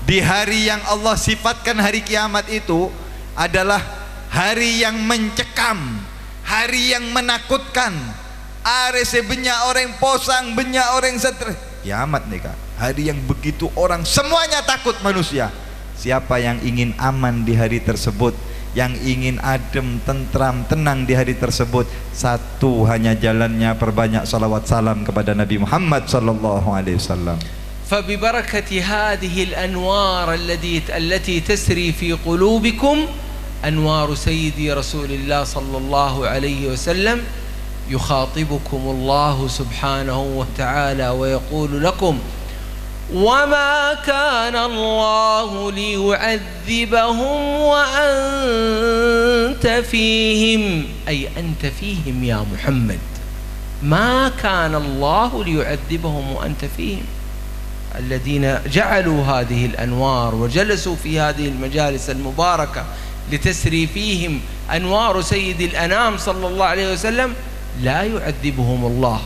Di hari yang Allah sifatkan hari kiamat itu adalah hari yang mencekam, hari yang menakutkan. Are sebenyak orang posang, benyak orang stres. Kiamat nika, hari yang begitu orang semuanya takut manusia. Siapa yang ingin aman di hari tersebut, yang ingin adem, tentram, tenang di hari tersebut, satu hanya jalannya perbanyak salawat salam kepada Nabi Muhammad sallallahu alaihi wasallam. فببركة هذه الأنوار التي تسري في قلوبكم أنوار سيدي رسول الله صلى الله عليه وسلم يخاطبكم الله سبحانه وتعالى ويقول لكم: وما كان الله ليعذبهم وأنت فيهم، أي أنت فيهم يا محمد. ما كان الله ليعذبهم وأنت فيهم. الذين جعلوا هذه الأنوار وجلسوا في هذه المجالس المباركة لتسري فيهم أنوار سيد الأنام صلى الله عليه وسلم لا يعذبهم الله.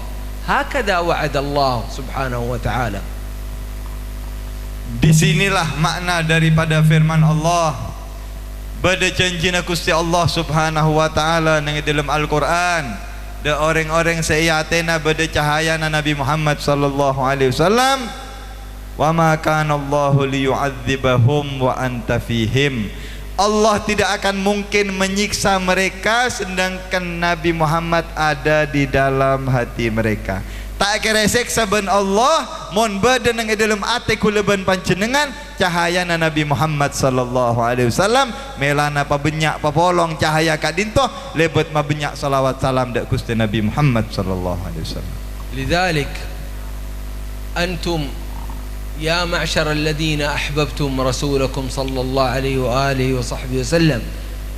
هكذا وعد الله سبحانه وتعالى. Disinilah makna daripada firman Allah. Bada janjina Gusti Allah Subhanahu wa taala nang dalam Al-Qur'an, de orang-orang seiyatena bade cahayana Nabi Muhammad sallallahu alaihi wasallam. Wa ma kana Allahu liyu'adzibahum wa anta fihim. Allah tidak akan mungkin menyiksa mereka sedangkan Nabi Muhammad ada di dalam hati mereka. Tak kira siksa ben Allah mon bade nang dalam ati kula ben panjenengan cahayana Nabi Muhammad sallallahu alaihi wasallam melana pa benyak pa polong cahaya ka dintoh lebet ma benyak salawat salam dak Gusti Nabi Muhammad sallallahu alaihi wasallam. لذلك أنتم يا معشر الذين أحببتم رسولكم صلى الله عليه وآله وصحبه وسلم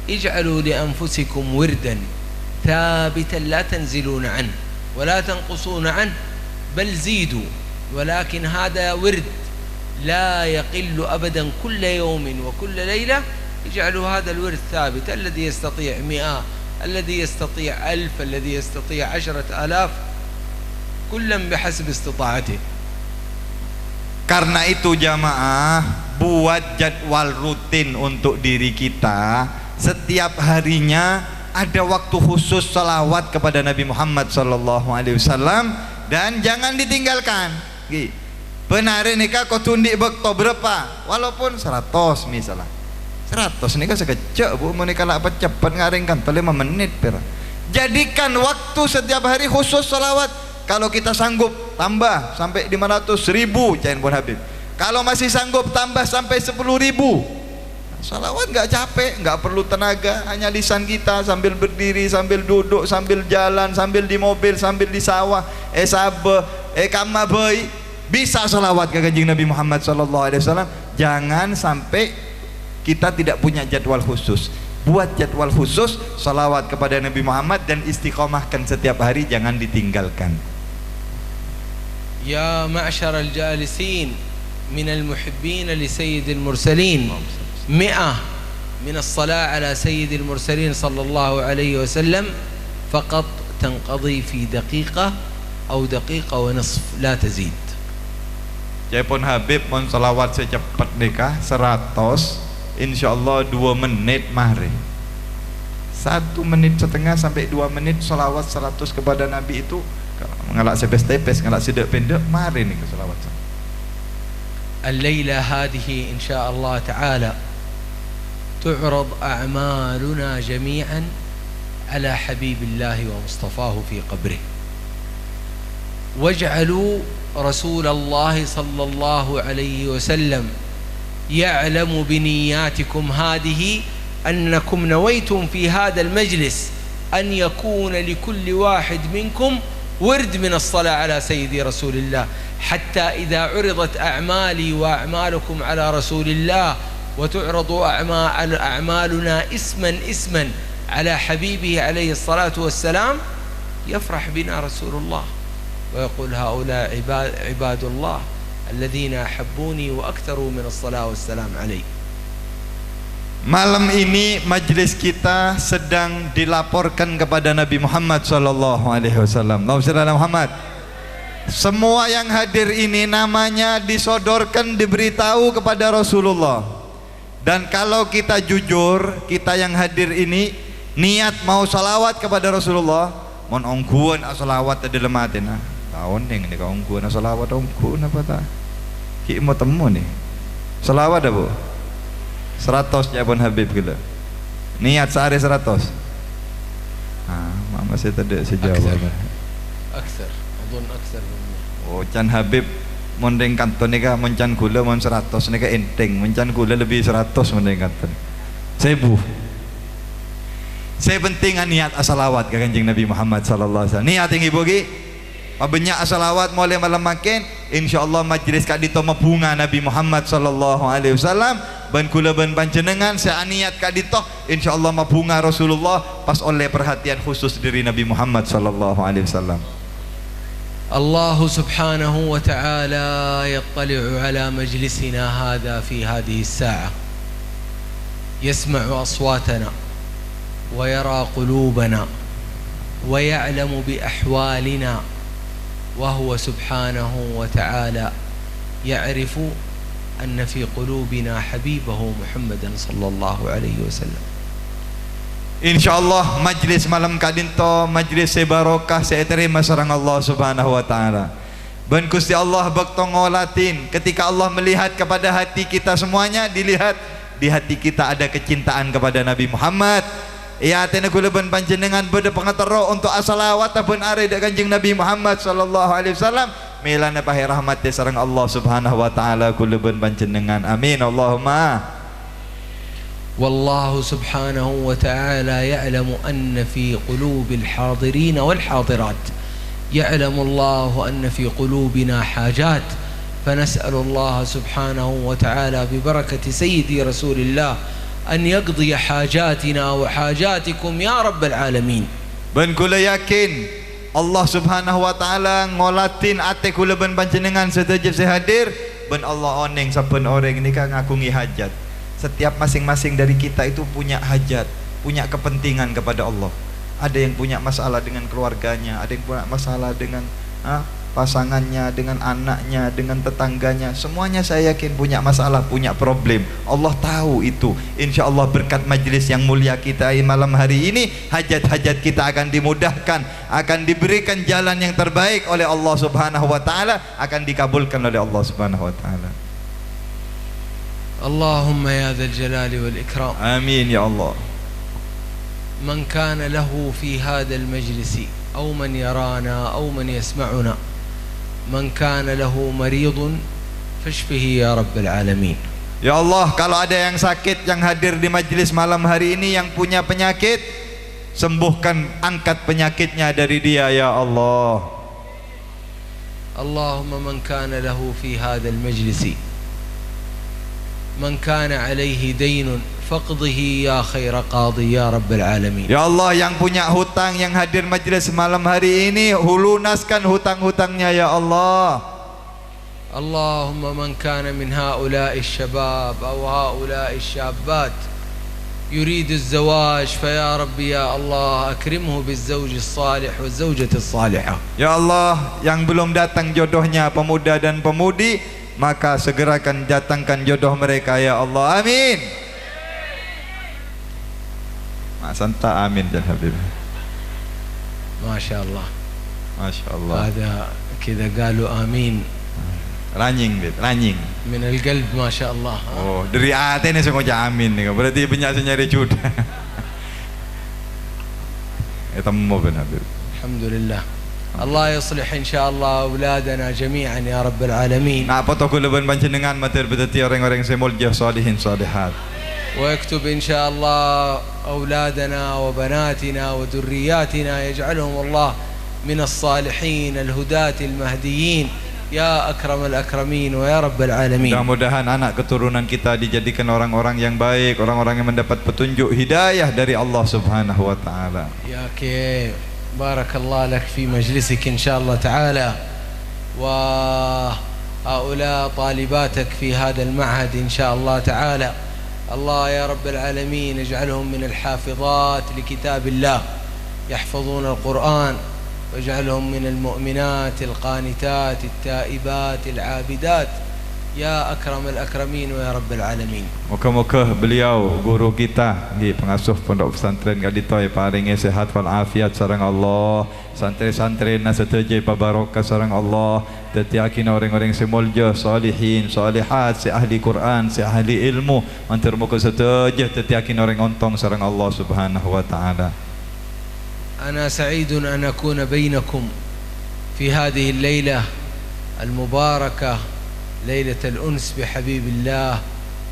اجعلوا لأنفسكم وردا ثابتا لا تنزلون عنه ولا تنقصون عنه بل زيدوا، ولكن هذا ورد لا يقل أبدا كل يوم وكل ليلة. اجعلوا هذا الورد ثابت، الذي يستطيع 100، الذي يستطيع 1000، الذي يستطيع 10,000، كلا بحسب استطاعته. Karena itu jamaah, buat jadwal rutin untuk diri kita. Setiap harinya ada waktu khusus salawat kepada Nabi Muhammad sallallahu alaihi wasallam dan jangan ditinggalkan. Benar nikah kau tundik bekto berapa? Walaupun 100 misalnya. 100 nikah sekecek bu, menikah lah apa cepat ngaringkan 5 menit pera. Jadikan waktu setiap hari khusus salawat. Kalau kita sanggup tambah sampai 500.000 Cain Bon Habib. Kalau masih sanggup tambah sampai 10.000. Salawat nggak capek, nggak perlu tenaga, hanya lisan kita sambil berdiri, sambil duduk, sambil jalan, sambil di mobil, sambil di sawah, kama bayi, bisa salawat ke kanjeng Nabi Muhammad sallallahu alaihi wasallam. Jangan sampai kita tidak punya jadwal khusus. Buat jadwal khusus salawat kepada Nabi Muhammad dan istiqomahkan setiap hari, jangan ditinggalkan. يا معشر الجالسين من المحبين لسيد المرسلين 100 من الصلاة على سيد المرسلين صلى الله عليه وسلم فقط تنقضي في دقيقة أو دقيقة ونصف لا تزيد. Caipun Habib mon salawat secepat nikah 100 insyaallah 2 menit mari. 1 menit setengah sampai 2 menit salawat 100 kepada Nabi itu ngalak sepes-tepes, ngalak sidak pendek, mari nih ke salawat. الليلة هذه إن شاء الله تعالى تعرض أعمالنا جميعا على حبيب الله ومصطفاه في قبره. واجعلوا رسول الله صلى الله عليه وسلم يعلم بنياتكم هذه أنكم نويتم في هذا المجلس أن يكون لكل واحد منكم ورد من الصلاة على سيدي رسول الله، حتى إذا عرضت أعمالي وأعمالكم على رسول الله وتعرض أعمالنا اسما على حبيبه عليه الصلاة والسلام يفرح بنا رسول الله ويقول هؤلاء عباد الله الذين أحبوني وأكثروا من الصلاة والسلام عليه. Malam ini majlis kita sedang dilaporkan kepada Nabi Muhammad sallallahu alaihi wasallam. Allahumma Muhammad. Semua yang hadir ini namanya disodorkan, diberitahu kepada Rasulullah. Dan kalau kita jujur, kita yang hadir ini niat mau salawat kepada Rasulullah, mon ongkuan salawat ada lematin. Tahun yang ini kau ongkuan salawat ongkuan apa tak? Ki mau temu nih. Salawat ada bu? 100 Caipun Habib gila. Niat sehari 100. Mama saya tadi sejauh أكثر أظن أكثر من 100. Oh Can Habib mondeng kanton nika mencan gula mon 100 nika enteng, mencan gula lebih 100 mondeng kanton. 1000. Saya penting niat asalawat ke kanjeng Nabi Muhammad sallallahu alaihi wasallam. Niat tinggi bogi. Banyak asalawat mulai malam makin insyaallah majlis kak dito bunga Nabi Muhammad sallallahu alaihi wasallam ban kula ban panjenengan saya niat kak dito insyaallah bunga Rasulullah pas oleh perhatian khusus dari Nabi Muhammad sallallahu alaihi wasallam. الله سبحانه وتعالى يطلع على مجلسنا هذا في هذه الساعة، يسمع أصواتنا ويرى قلوبنا ويعلم بأحوالنا، وهو سبحانه وتعالى يعرف أن في قلوبنا حبيبه محمدا صلى الله عليه وسلم. InsyaAllah majlis malam kadinto majlis sebarokah seterima sareng Allah subhanahu wa ta'ala. Ben Gusti Allah bektongolatin ketika Allah melihat kepada hati kita semuanya, dilihat di hati kita ada kecintaan kepada Nabi Muhammad. Ya tena kula ben panjenengan beda pengatero untuk asalawat pun are dak Kanjeng Nabi Muhammad sallallahu alaihi wasallam. Melana pahe rahmat sareng Allah subhanahu wa ta'ala kula ben panjenengan. Amin Allahumma. والله سبحانه وتعالى يعلم أن في قلوب الحاضرين والحاضرات، يعلم الله أن في قلوبنا حاجات، فنسأل الله سبحانه وتعالى ببركة سيدي رسول الله أن يقضي حاجاتنا وحاجاتكم يا رب العالمين. Ben kula yakin Allah subhanahu wa ta'ala ngolatin ate kula ben panjenengan sedaya sehadir. Ben Allah oneng saben orang ini kan ngakungi hajat. Setiap masing-masing dari kita itu punya hajat, punya kepentingan kepada Allah. Ada yang punya masalah dengan keluarganya, ada yang punya masalah dengan pasangannya, dengan anaknya, dengan tetangganya. Semuanya saya yakin punya masalah, punya problem. Allah tahu itu. Insya Allah berkat majlis yang mulia kita malam hari ini, hajat-hajat kita akan dimudahkan, akan diberikan jalan yang terbaik oleh Allah subhanahu wa ta'ala, akan dikabulkan oleh Allah subhanahu wa ta'ala. اللهم يا ذا الجلال والإكرام. آمين يا الله. من كان له في هذا المجلس أو من يرانا أو من يسمعنا من كان له مريض فاشفه يا رب العالمين. Ya Allah, kalau ada yang sakit yang hadir di majlis malam hari ini, yang punya penyakit, sembuhkan, angkat penyakitnya dari dia ya Allah. اللهم من كان له في هذا المجلس من كان عليه دين فقضه يا خير قاضي يا رب العالمين. Ya Allah, yang punya hutang yang hadir majlis malam hari ini, lunaskan hutang-hutangnya ya Allah. اللهم من كان من هؤلاء الشباب أو هؤلاء الشابات يريد الزواج فيا رب يا الله أكرمه بالزوج الصالح والزوجة الصالحة. Ya Allah, yang belum datang jodohnya pemuda dan pemudi, maka segerakan datangkan jodoh mereka ya Allah. Amin. Santa amin dan Habib. ما شاء الله ما شاء الله. هذا كذا قالوا آمين Ranying bet, ranying. من القلب ما شاء الله. Oh, dari hati ini saya ngucap amin nih. Berarti penyak nyari juda. Itu mau benar Habib. الحمد لله. الله يصلح إن شاء الله أولادنا جميعا يا رب العالمين. Nah, apa tu kulaban panjenengan mater betati orang-orang semulja salihin salihat. ويكتب إن شاء الله أولادنا وبناتنا وذرياتنا يجعلهم الله من الصالحين الهداة المهديين يا أكرم الأكرمين ويا رب العالمين. Mudah-mudahan anak keturunan kita dijadikan orang-orang yang baik, orang-orang yang mendapat petunjuk hidayah dari Allah Subhanahu wa taala. يا كي بارك الله لك في مجلسك إن شاء الله تعالى وهؤلاء طالباتك في هذا المعهد إن شاء الله تعالى. الله يا رب العالمين اجعلهم من الحافظات لكتاب الله يحفظون القرآن واجعلهم من المؤمنات القانتات التائبات العابدات يا أكرم الأكرمين ويا رب العالمين. Moga-moga beliau guru kita di pengasuh pondok pesantren Kaditoy paringi sehat wal afiat sareng Allah. Santri-santri na sedaya pabarokah sareng Allah. Tetiakin orang-orang semulja salihin salihat, si ahli Quran, si ahli ilmu. Mantur moga sedaya tetiakin orang ontong sareng Allah Subhanahu wa taala. أنا سعيد أن أكون بينكم في هذه الليلة المباركة ليلة الأنس بحبيب الله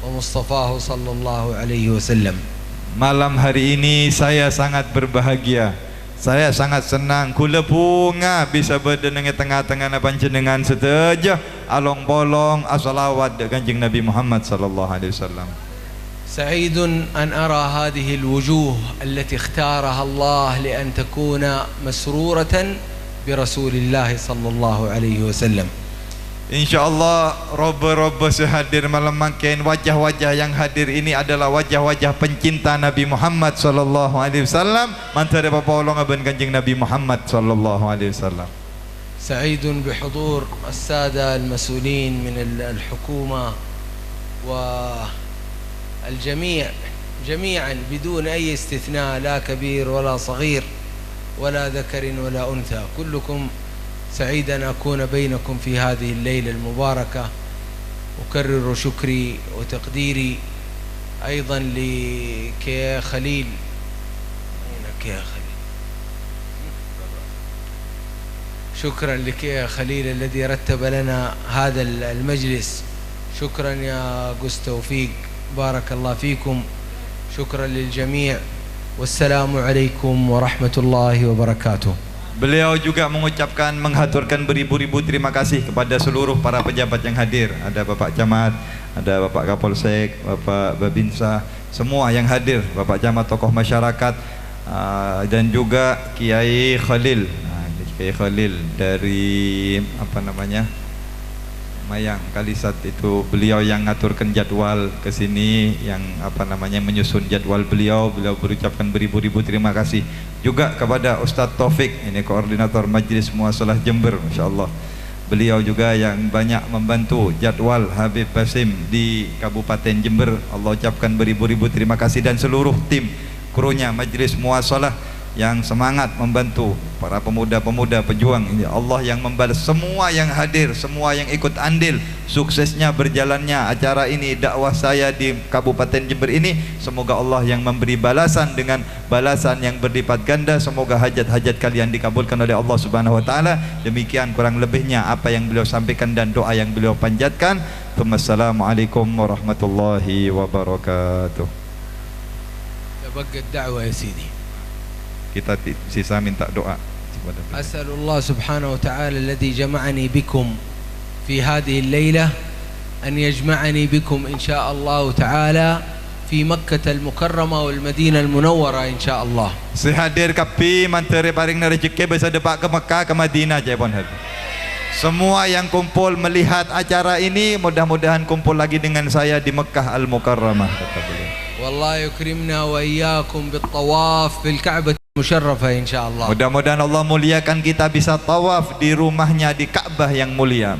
ومصطفاه صلى الله عليه وسلم. Malam hari ini saya sangat berbahagia. Saya sangat senang kula bunga bisa berdeneng tengah-tengah panjenengan sedaya along bolong asalawat Kanjeng Nabi Muhammad sallallahu alaihi wasallam. سعيد أن أرى هذه الوجوه التي اختارها الله لأن تكون مسرورة برسول الله صلى الله عليه وسلم. InsyaAllah roba-roba sehadir malam makin wajah-wajah yang hadir ini adalah wajah-wajah pencinta Nabi Muhammad sallallahu alaihi wasallam. Mantara papolong aben Kanjeng Nabi Muhammad sallallahu alaihi wasallam. سعيد بحضور السادة المسؤولين من الحكومة والجميع جميعا بدون أي استثناء، لا كبير ولا صغير ولا ذكر ولا أنثى، كلكم سعيد أن أكون بينكم في هذه الليلة المباركة. أكرر شكري وتقديري أيضا لكيا خليل. أين كيا خليل؟ شكرا لكيا خليل الذي رتب لنا هذا المجلس. شكرا يا قس توفيق، بارك الله فيكم. شكرا للجميع، والسلام عليكم ورحمة الله وبركاته. Beliau juga mengucapkan, menghaturkan beribu-ribu terima kasih kepada seluruh para pejabat yang hadir. Ada Bapak Camat, ada Bapak Kapolsek, Bapak Babinsa, semua yang hadir, Bapak Camat, tokoh masyarakat, dan juga Kiai Khalil. Kiai Khalil dari apa namanya, Mayang Kalisat itu, beliau yang ngaturkan jadwal ke sini, yang apa namanya menyusun jadwal beliau berucapkan beribu-ribu terima kasih. Juga kepada Ustadz Taufik, ini koordinator Majlis Muasalah Jember, masyaallah. Beliau juga yang banyak membantu jadwal Habib Basim di Kabupaten Jember. Allah ucapkan beribu-ribu terima kasih, dan seluruh tim krunya Majlis Muasalah yang semangat membantu para pemuda-pemuda pejuang ini. Allah yang membalas semua yang hadir, semua yang ikut andil suksesnya berjalannya acara ini, dakwah saya di Kabupaten Jember ini. Semoga Allah yang memberi balasan dengan balasan yang berlipat ganda. Semoga hajat-hajat kalian dikabulkan oleh Allah Subhanahu wa taala. Demikian kurang lebihnya apa yang beliau sampaikan dan doa yang beliau panjatkan. Assalamualaikum warahmatullahi wabarakatuh. تبقى الدعوة يا سيدي. Kita sisa minta doa. أسأل الله سبحانه وتعالى الذي جمعني بكم في هذه الليلة أن يجمعني بكم إن شاء الله تعالى في مكة المكرمة والمدينة المنورة إن شاء الله. Sehadir kapi manteri paring rezeki bisa depak ke Mekah ke Madinah jepon had. Semua yang kumpul melihat acara ini mudah-mudahan kumpul lagi dengan saya di Mekah Al-Mukarramah, kata beliau. والله يكرمنا وإياكم بالطواف في الكعبة المشرفة إن شاء الله. Mudah-mudahan Allah muliakan kita bisa tawaf di rumahnya di Ka'bah yang mulia.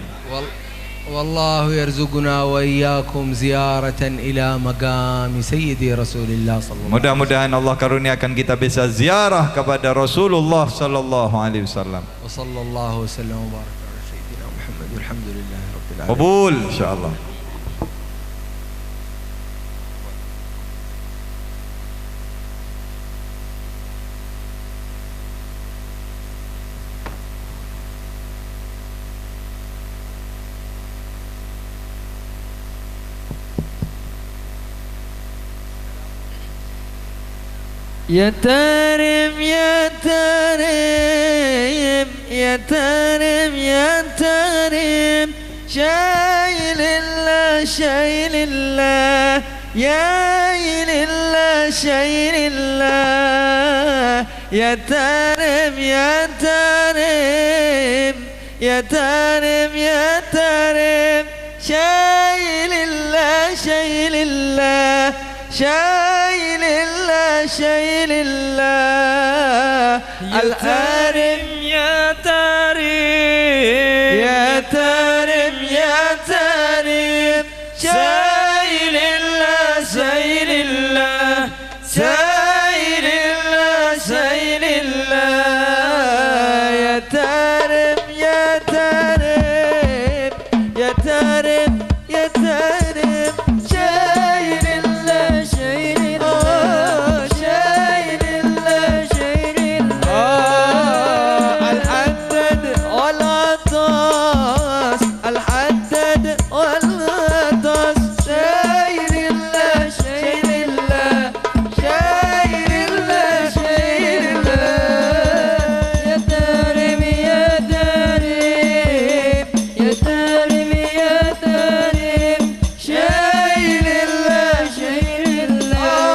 والله يرزقنا وإياكم زيارة إلى مقام سيدي رسول الله صلى الله عليه وسلم. Mudah-mudahan Allah karuniakan kita bisa ziarah kepada Rasulullah sallallahu alaihi wasallam. وصلى الله وسلم وبارك على سيدنا محمد والحمد لله رب العالمين. Qabul insyaallah. يا تارم يا تارم يا تارم يا تارم شايل الله شايل الله يا الله شايل الله يا تارم يا تارم يا تارم يا تارم شايل الله شايل الله شايل الله شايل الله التارم يا تارم يا تارم يا تارم شايل الله شايل الله شايل الله شايل الله يا تارم يا تارم يا تارم يا تارم شايل الله شايل الله شايل الله شايل الله الحدد والعطاس الحدد والعطاس شايل الله شايل الله شايل الله شايل الله يا تارم يا تارم يا تارم يا تارم شايل الله شايل الله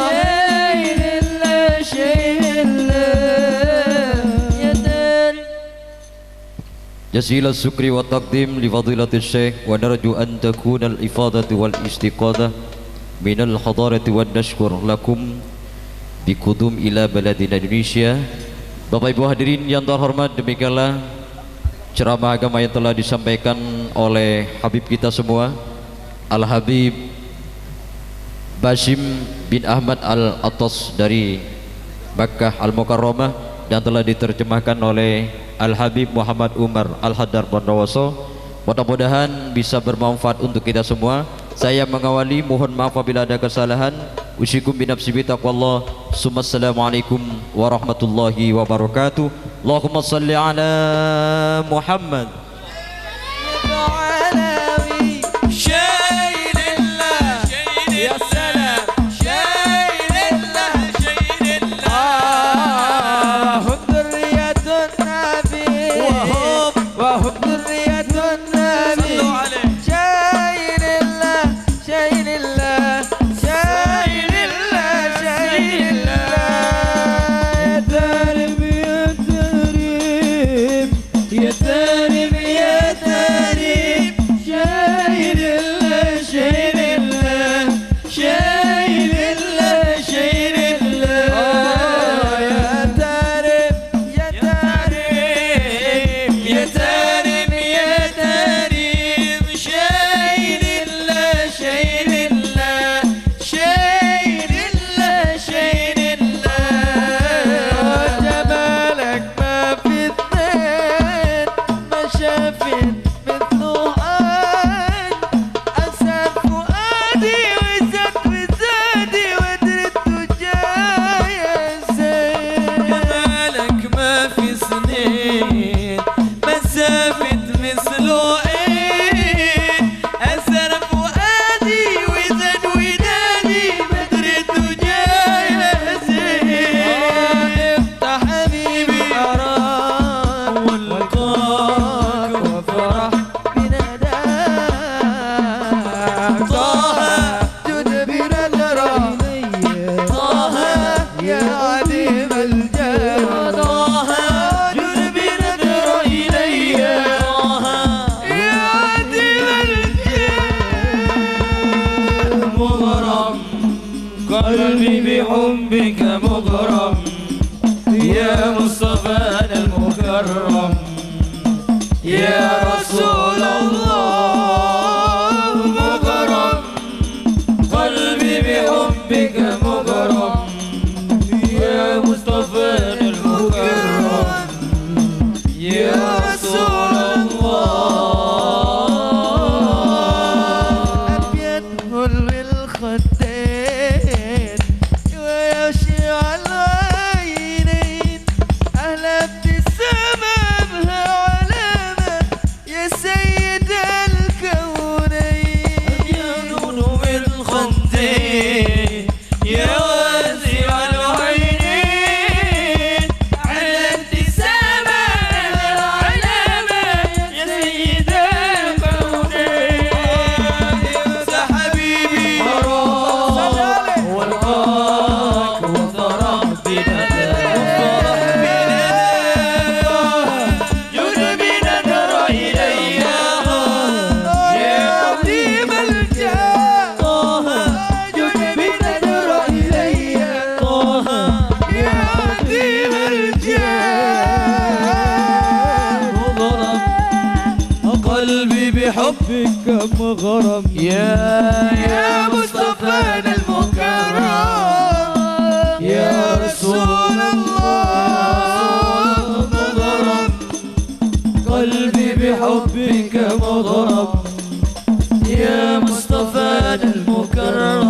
شايل الله شايل الله يا تارم. جزيل الشكر والتقديم لفضيلة الشيخ ونرجو أن تكون الإفاضة والاستقاضة من الحضارة والنشكر لكم بقدوم إلى بلدنا Indonesia. Bapak Ibu hadirin yang terhormat, demikianlah ceramah agama yang telah disampaikan oleh Habib kita semua, Al-Habib Basim bin Ahmad Al-Attas dari Makkah Al-Mukarramah dan telah diterjemahkan oleh Al-Habib Muhammad Umar Al-Haddar Bondowoso. Mudah-mudahan bisa bermanfaat untuk kita semua. Saya mengawali, mohon maaf apabila ada kesalahan. Usikum binafsi bitaqwallah. Assalamualaikum warahmatullahi wabarakatuh. Allahumma salli ala Muhammad. قلبي بحبك مغرم يا مصطفى المكرم يا رسول الله مغرم قلبي بحبك مغرم يا مصطفى المكرم يا رسول الله أبيض حلو الخدين ويشيع العينين أهلا ابتسامة بها علامة يا سيد الكونين أبيض الخدين يا واسع العينين على ابتسامة بها علامة يا سيد الكونين انت حبيبي والقاك وفرح جد بنظر إلي يا عظيم الجاه جد بنظر إلي يا عظيم الجاه مغرم قلبي بحبك مغرم يا مصطفى المكرم يا رسول الله مغرم قلبي بحبك مغرم يا مصطفى المكرم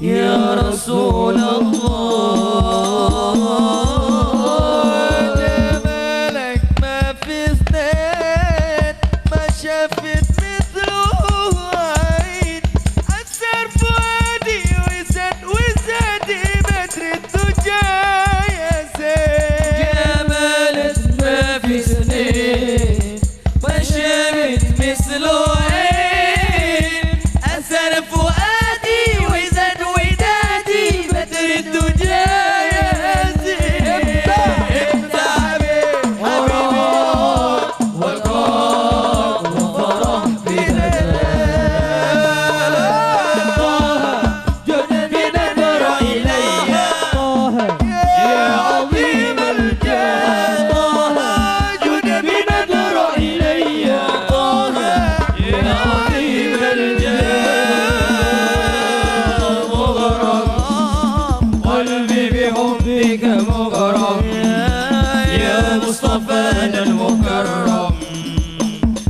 يا رسول الله جمالك ما في اثنين ما شافت مثله عين أثر فؤادي وزادي بدر الدجى يا زين جمالك ما في سنين ما مغرم يا مصطفانا المكرم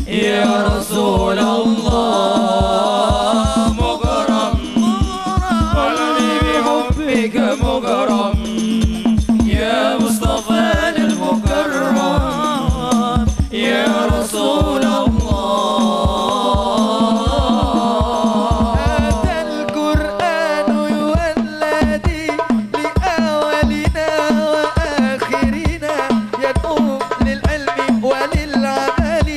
يا رسول الله مغرم قلبي بحبك مغرم يا مصطفانا المكرم يا رسول الله هذا القرآن يولدي لأولنا وآخرنا يدعو للعلم وللعمل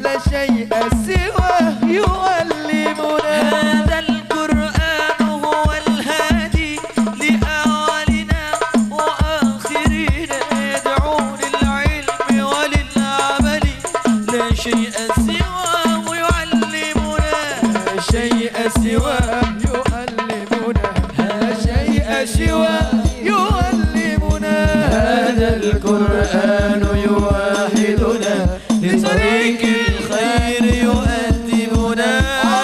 لا شيء سواه يعلمنا هذا القرآن هو الهادي لأولنا وآخرنا يدعو للعلم وللعمل لا شيء سواه يعلمنا لا شيء سواه يعلمنا لا شيء سواه يعلمنا هذا القرآن يوحدنا لطريق الخير يؤدبنا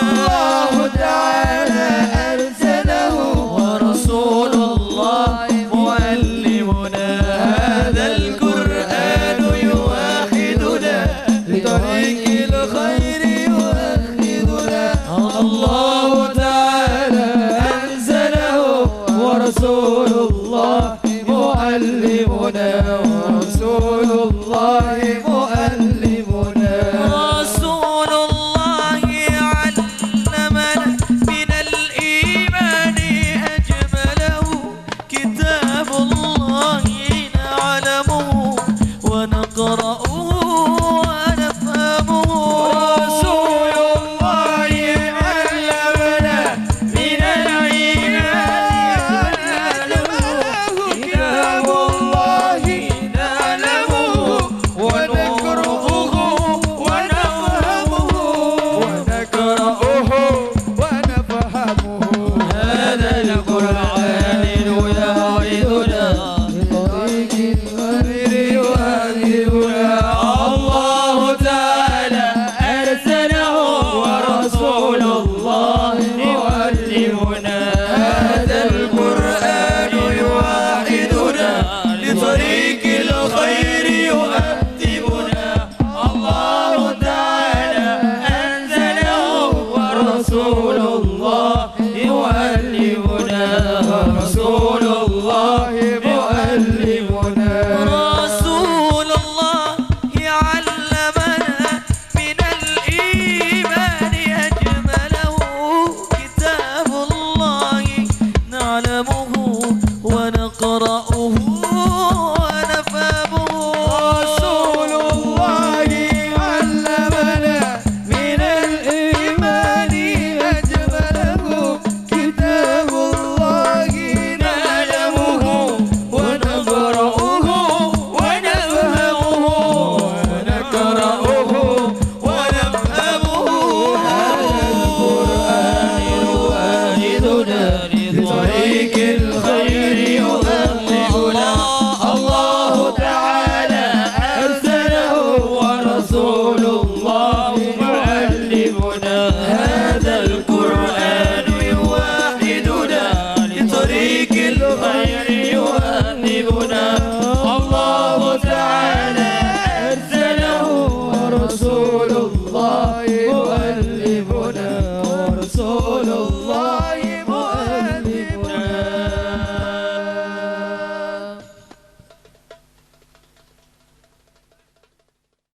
الله تعالى أرسله ورسول الله معلمنا هذا القرآن يوحدنا لطريق الخير يؤخذنا الله تعالى أنزله ورسول الله معلمنا ورسول الله